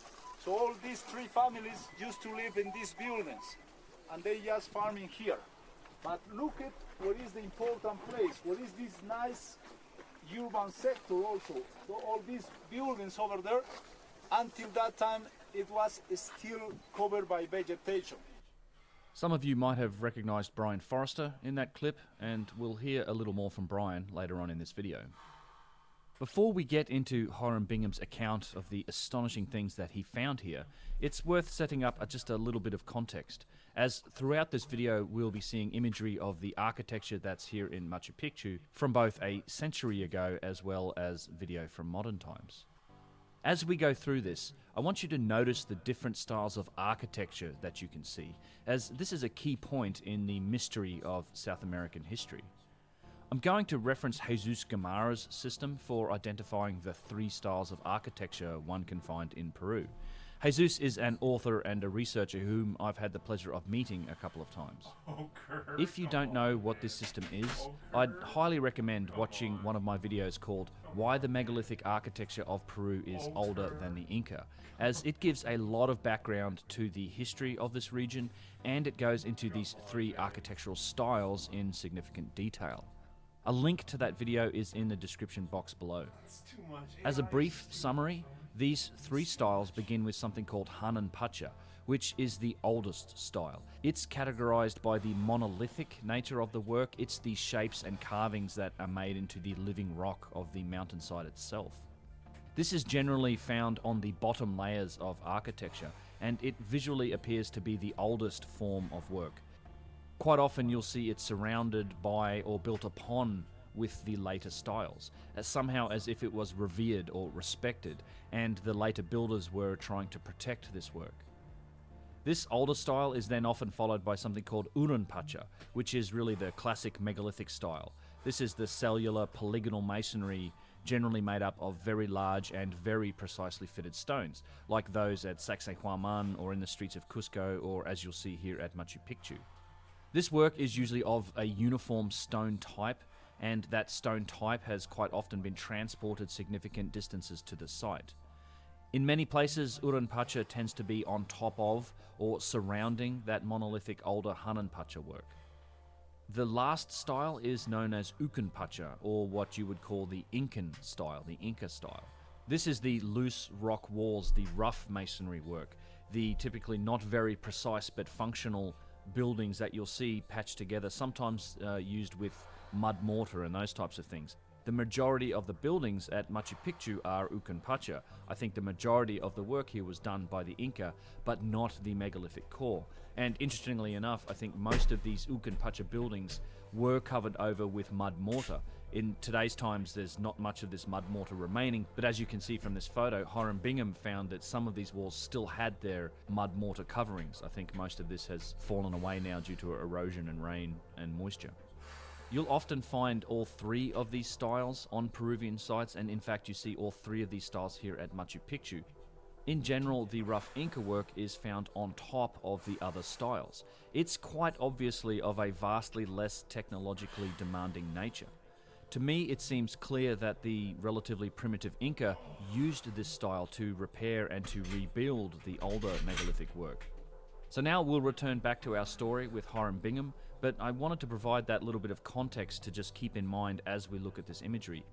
Speaker 5: So all these three families used to live in these buildings, and they just farming here. But look at what is the important place. What is this nice urban sector also? So all these buildings over there, until that time, it was still covered by vegetation.
Speaker 12: Some of you might have recognized Brian Forrester in that clip, and we'll hear a little more from Brian later on in this video. Before we get into Hiram Bingham's account of the astonishing things that he found here, it's worth setting up just a little bit of context, as throughout this video we'll be seeing imagery of the architecture that's here in Machu Picchu from both a century ago as well as video from modern times. As we go through this, I want you to notice the different styles of architecture that you can see, as this is a key point in the mystery of South American history. I'm going to reference Jesus Gamarra's system for identifying the three styles of architecture one can find in Peru. Jesus is an author and a researcher whom I've had the pleasure of meeting a couple of times. If you don't know what this system is, I'd highly recommend watching one of my videos called Why the Megalithic Architecture of Peru is Older Than the Inca, as it gives a lot of background to the history of this region, and it goes into these three architectural styles in significant detail. A link to that video is in the description box below. As a brief summary, these three styles begin with something called Hanan Pacha, which is the oldest style. It's categorized by the monolithic nature of the work. It's the shapes and carvings that are made into the living rock of the mountainside itself. This is generally found on the bottom layers of architecture, and it visually appears to be the oldest form of work. Quite often you'll see it surrounded by or built upon with the later styles, somehow as if it was revered or respected, and the later builders were trying to protect this work. This older style is then often followed by something called Urun Pacha, which is really the classic megalithic style. This is the cellular polygonal masonry generally made up of very large and very precisely fitted stones, like those at Sacsayhuaman or in the streets of Cusco, or as you'll see here at Machu Picchu. This work is usually of a uniform stone type, and that stone type has quite often been transported significant distances to the site. In many places, Urun Pacha tends to be on top of or surrounding that monolithic older Hanan Pacha work. The last style is known as Ukun Pacha, or what you would call the Incan style, the Inca style. This is the loose rock walls, the rough masonry work, the typically not very precise but functional buildings that you'll see patched together, sometimes used with mud mortar and those types of things. The majority of the buildings at Machu Picchu are Ukun Pacha. I think the majority of the work here was done by the Inca, but not the megalithic core. And interestingly enough, I think most of these Ukun Pacha buildings were covered over with mud mortar. In today's times, there's not much of this mud mortar remaining, but as you can see from this photo, Hiram Bingham found that some of these walls still had their mud mortar coverings. I think most of this has fallen away now due to erosion and rain and moisture. You'll often find all three of these styles on Peruvian sites, and in fact you see all three of these styles here at Machu Picchu. In general, the rough Inca work is found on top of the other styles. It's quite obviously of a vastly less technologically demanding nature. To me, it seems clear that the relatively primitive Inca used this style to repair and to rebuild the older megalithic work. So now we'll return back to our story with Hiram Bingham, but I wanted to provide that little bit of context to just keep in mind as we look at this imagery.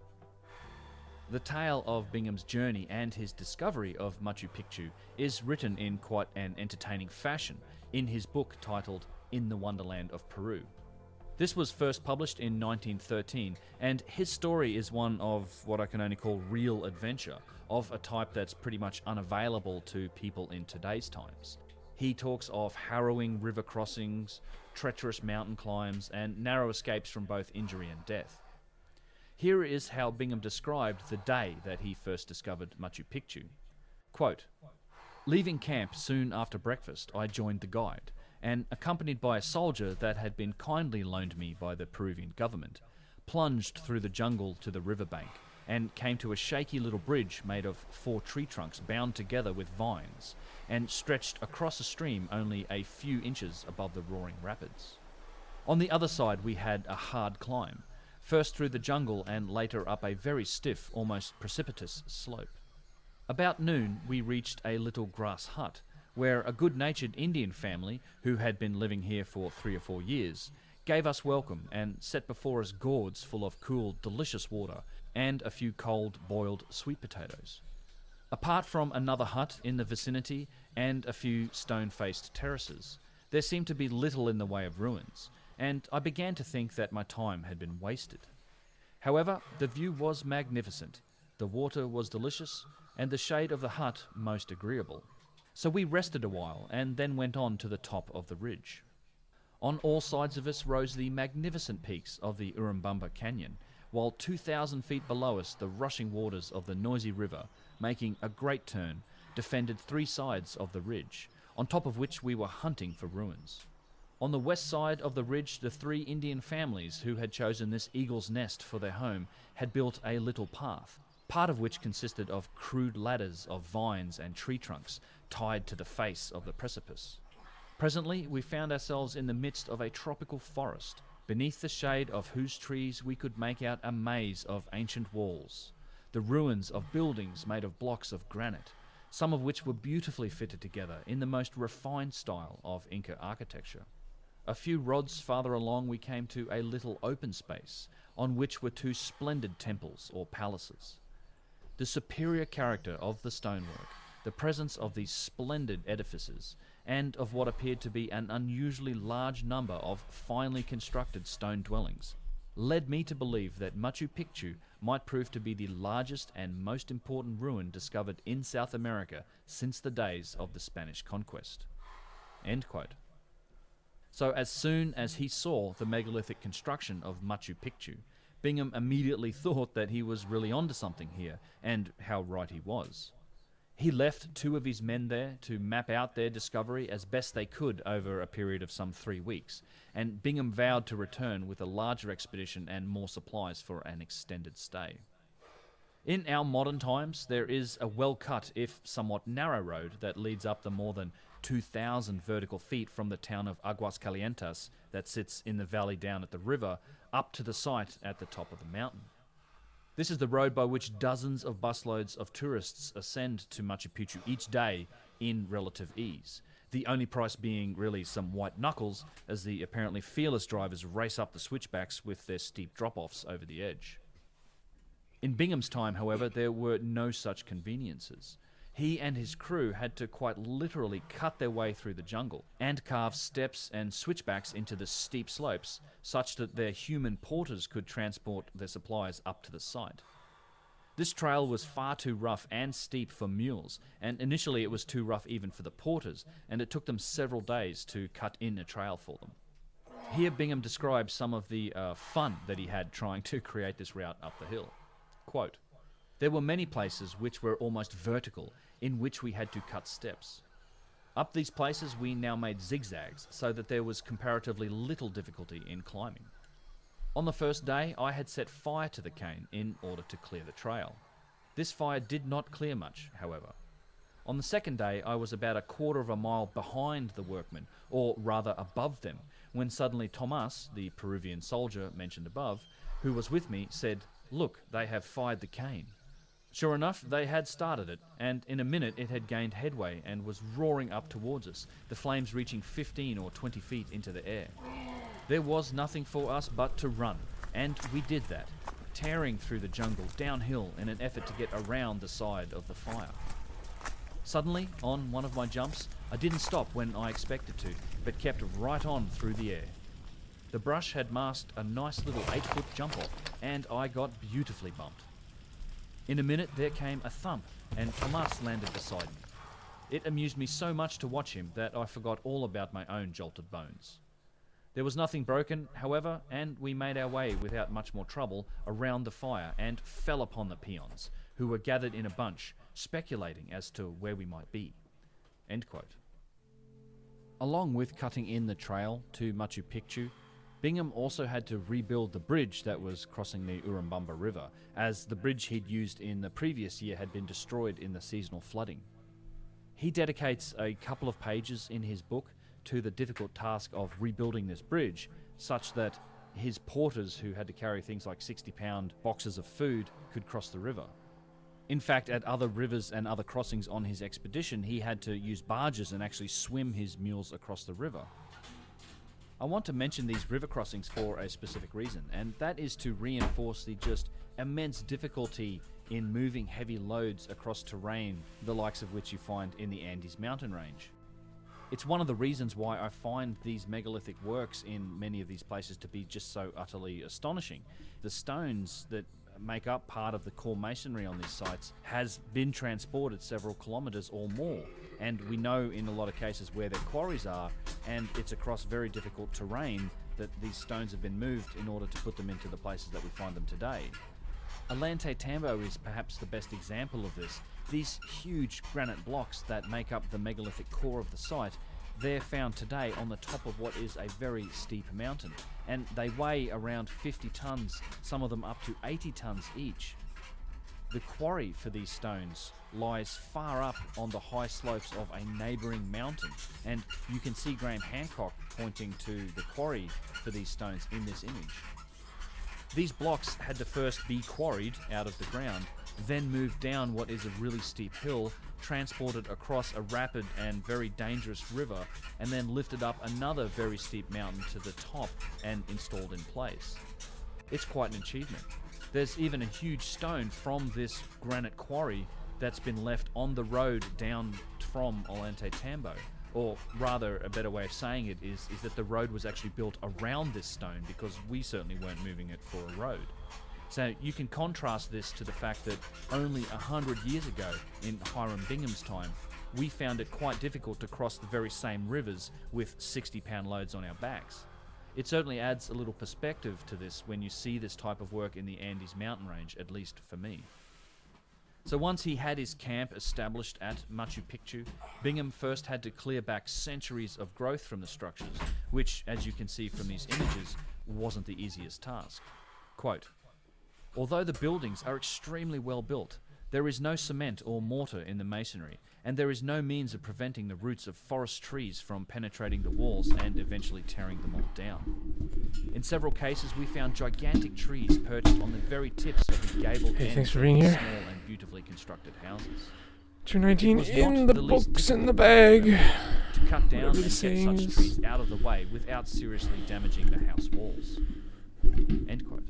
Speaker 12: The tale of Bingham's journey and his discovery of Machu Picchu is written in quite an entertaining fashion in his book titled In the Wonderland of Peru. This was first published in 1913, and his story is one of what I can only call real adventure, of a type that's pretty much unavailable to people in today's times. He talks of harrowing river crossings, treacherous mountain climbs, and narrow escapes from both injury and death. Here is how Bingham described the day that he first discovered Machu Picchu. Quote, "Leaving camp soon after breakfast, I joined the guide, and accompanied by a soldier that had been kindly loaned me by the Peruvian government, plunged through the jungle to the riverbank and came to a shaky little bridge made of 4 tree trunks bound together with vines and stretched across a stream only a few inches above the roaring rapids. On the other side we had a hard climb, first through the jungle and later up a very stiff, almost precipitous slope. About noon we reached a little grass hut, where a good-natured Indian family, who had been living here for 3 or 4 years, gave us welcome and set before us gourds full of cool, delicious water and a few cold, boiled sweet potatoes. Apart from another hut in the vicinity and a few stone-faced terraces, there seemed to be little in the way of ruins, and I began to think that my time had been wasted. However, the view was magnificent, the water was delicious, and the shade of the hut most agreeable. So we rested a while and then went on to the top of the ridge. On all sides of us rose the magnificent peaks of the Urubamba Canyon, while 2,000 feet below us the rushing waters of the noisy river, making a great turn, defended 3 sides of the ridge, on top of which we were hunting for ruins. On the west side of the ridge, the 3 Indian families who had chosen this eagle's nest for their home had built a little path, part of which consisted of crude ladders of vines and tree trunks tied to the face of the precipice. Presently, we found ourselves in the midst of a tropical forest, beneath the shade of whose trees we could make out a maze of ancient walls, the ruins of buildings made of blocks of granite, some of which were beautifully fitted together in the most refined style of Inca architecture. A few rods farther along we came to a little open space, on which were 2 splendid temples or palaces. The superior character of the stonework, the presence of these splendid edifices, and of what appeared to be an unusually large number of finely constructed stone dwellings, led me to believe that Machu Picchu might prove to be the largest and most important ruin discovered in South America since the days of the Spanish conquest." End quote. So as soon as he saw the megalithic construction of Machu Picchu, Bingham immediately thought that he was really onto something here, and how right he was. He left 2 of his men there to map out their discovery as best they could over a period of some 3 weeks, and Bingham vowed to return with a larger expedition and more supplies for an extended stay. In our modern times, there is a well-cut, if somewhat narrow road that leads up the more than 2,000 vertical feet from the town of Aguascalientes that sits in the valley down at the river up to the site at the top of the mountain. This is the road by which dozens of busloads of tourists ascend to Machu Picchu each day in relative ease, the only price being really some white knuckles as the apparently fearless drivers race up the switchbacks with their steep drop-offs over the edge. In Bingham's time, however, there were no such conveniences. He and his crew had to quite literally cut their way through the jungle and carve steps and switchbacks into the steep slopes such that their human porters could transport their supplies up to the site. This trail was far too rough and steep for mules, and initially it was too rough even for the porters, and it took them several days to cut in a trail for them. Here Bingham describes some of the fun that he had trying to create this route up the hill. Quote, "There were many places which were almost vertical, in which we had to cut steps. Up these places we now made zigzags, so that there was comparatively little difficulty in climbing. On the first day I had set fire to the cane in order to clear the trail. This fire did not clear much, however. On the second day I was about a quarter of a mile behind the workmen, or rather above them, when suddenly Tomas, the Peruvian soldier mentioned above, who was with me, said, 'Look, they have fired the cane.' Sure enough, they had started it, and in a minute it had gained headway and was roaring up towards us, the flames reaching 15 or 20 feet into the air. There was nothing for us but to run, and we did that, tearing through the jungle downhill in an effort to get around the side of the fire. Suddenly, on one of my jumps, I didn't stop when I expected to, but kept right on through the air. The brush had masked a nice little 8-foot jump off, and I got beautifully bumped. In a minute there came a thump, and Tomas landed beside me. It amused me so much to watch him that I forgot all about my own jolted bones. There was nothing broken, however, and we made our way without much more trouble around the fire and fell upon the peons, who were gathered in a bunch, speculating as to where we might be." End quote. Along with cutting in the trail to Machu Picchu, Bingham also had to rebuild the bridge that was crossing the Urubamba River, as the bridge he'd used in the previous year had been destroyed in the seasonal flooding. He dedicates a couple of pages in his book to the difficult task of rebuilding this bridge, such that his porters, who had to carry things like 60-pound boxes of food, could cross the river. In fact, at other rivers and other crossings on his expedition, he had to use barges and actually swim his mules across the river. I want to mention these river crossings for a specific reason, and that is to reinforce the just immense difficulty in moving heavy loads across terrain, the likes of which you find in the Andes mountain range. It's one of the reasons why I find these megalithic works in many of these places to be just so utterly astonishing. The stones that make up part of the core masonry on these sites has been transported several kilometers or more, and we know in a lot of cases where their quarries are, and it's across very difficult terrain that these stones have been moved in order to put them into the places that we find them today. Ollanta Tambo is perhaps the best example of this. These huge granite blocks that make up the megalithic core of the site, they're found today on the top of what is a very steep mountain, and they weigh around 50 tons, some of them up to 80 tons each. The quarry for these stones lies far up on the high slopes of a neighbouring mountain, and you can see Graham Hancock pointing to the quarry for these stones in this image. These blocks had to first be quarried out of the ground, then moved down what is a really steep hill, transported across a rapid and very dangerous river, and then lifted up another very steep mountain to the top and installed in place. It's quite an achievement. There's even a huge stone from this granite quarry that's been left on the road down from Ollanta Tambo. Or rather, a better way of saying it is that the road was actually built around this stone, because we certainly weren't moving it for a road. So you can contrast this to the fact that only 100 years ago, in Hiram Bingham's time, we found it quite difficult to cross the very same rivers with 60-pound loads on our backs. It certainly adds a little perspective to this when you see this type of work in the Andes mountain range, at least for me. So once he had his camp established at Machu Picchu, Bingham first had to clear back centuries of growth from the structures, which, as you can see from these images, wasn't the easiest task. Quote, "Although the buildings are extremely well built, there is no cement or mortar in the masonry, and there is no means of preventing the roots of forest trees from penetrating the walls and eventually tearing them all down. In several cases, we found gigantic trees perched on the very tips of the gabled ends
Speaker 6: thanks for
Speaker 12: of
Speaker 6: being
Speaker 12: these
Speaker 6: here.
Speaker 12: small and beautifully constructed houses.
Speaker 6: 219
Speaker 12: It was
Speaker 6: in
Speaker 12: not
Speaker 6: the
Speaker 12: least
Speaker 6: books in the
Speaker 12: difficult
Speaker 6: bag.
Speaker 12: to cut down
Speaker 6: Whatever
Speaker 12: and
Speaker 6: the
Speaker 12: get
Speaker 6: saying
Speaker 12: such
Speaker 6: is.
Speaker 12: trees out of the way without seriously damaging the house walls." End quote.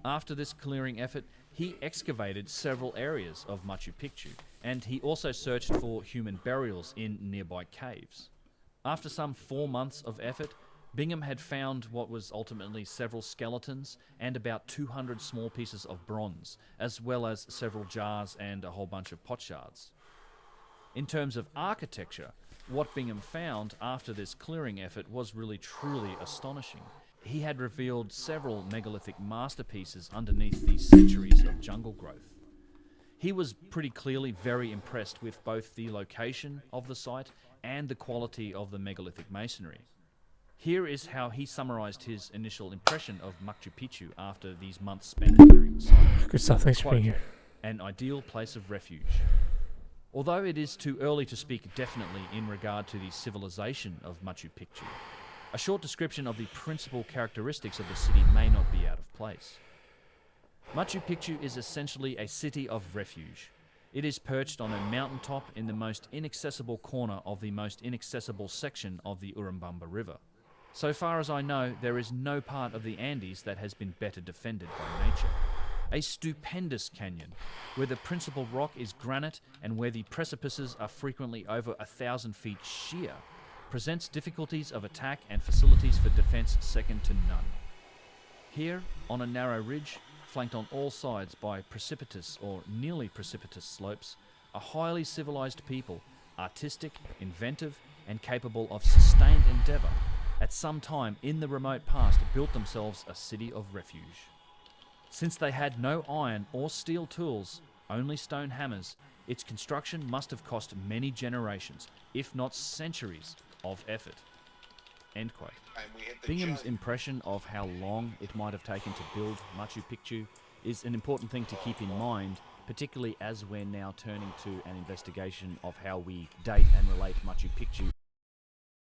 Speaker 12: After this clearing effort, he excavated several areas of Machu Picchu, and he also searched for human burials in nearby caves. After some 4 months of effort, Bingham had found what was ultimately several skeletons and about 200 small pieces of bronze, as well as several jars and a whole bunch of potsherds. In terms of architecture, what Bingham found after this clearing effort was really truly astonishing. He had revealed several megalithic masterpieces underneath these centuries of jungle growth. He was pretty clearly very impressed with both the location of the site and the quality of the megalithic masonry. Here is how he summarized his initial impression of Machu Picchu after these months spent clearing the site.
Speaker 6: Good stuff. Thanks for being
Speaker 12: Quote,
Speaker 6: here.
Speaker 12: "An ideal place of refuge. Although it is too early to speak definitely in regard to the civilization of Machu Picchu, a short description of the principal characteristics of the city may not be out of place. Machu Picchu is essentially a city of refuge. It is perched on a mountaintop in the most inaccessible corner of the most inaccessible section of the Urubamba River. So far as I know, there is no part of the Andes that has been better defended by nature. A stupendous canyon, where the principal rock is granite and where the precipices are frequently over 1,000 feet sheer, presents difficulties of attack and facilities for defense second to none. Here, on a narrow ridge, flanked on all sides by precipitous or nearly precipitous slopes, a highly civilized people, artistic, inventive, and capable of sustained endeavour, at some time in the remote past built themselves a city of refuge. Since they had no iron or steel tools, only stone hammers, its construction must have cost many generations, if not centuries, of effort. End quote. Bingham's impression of how long it might have taken to build Machu Picchu is an important thing to keep in mind, particularly as we're now turning to an investigation of how we date and relate Machu Picchu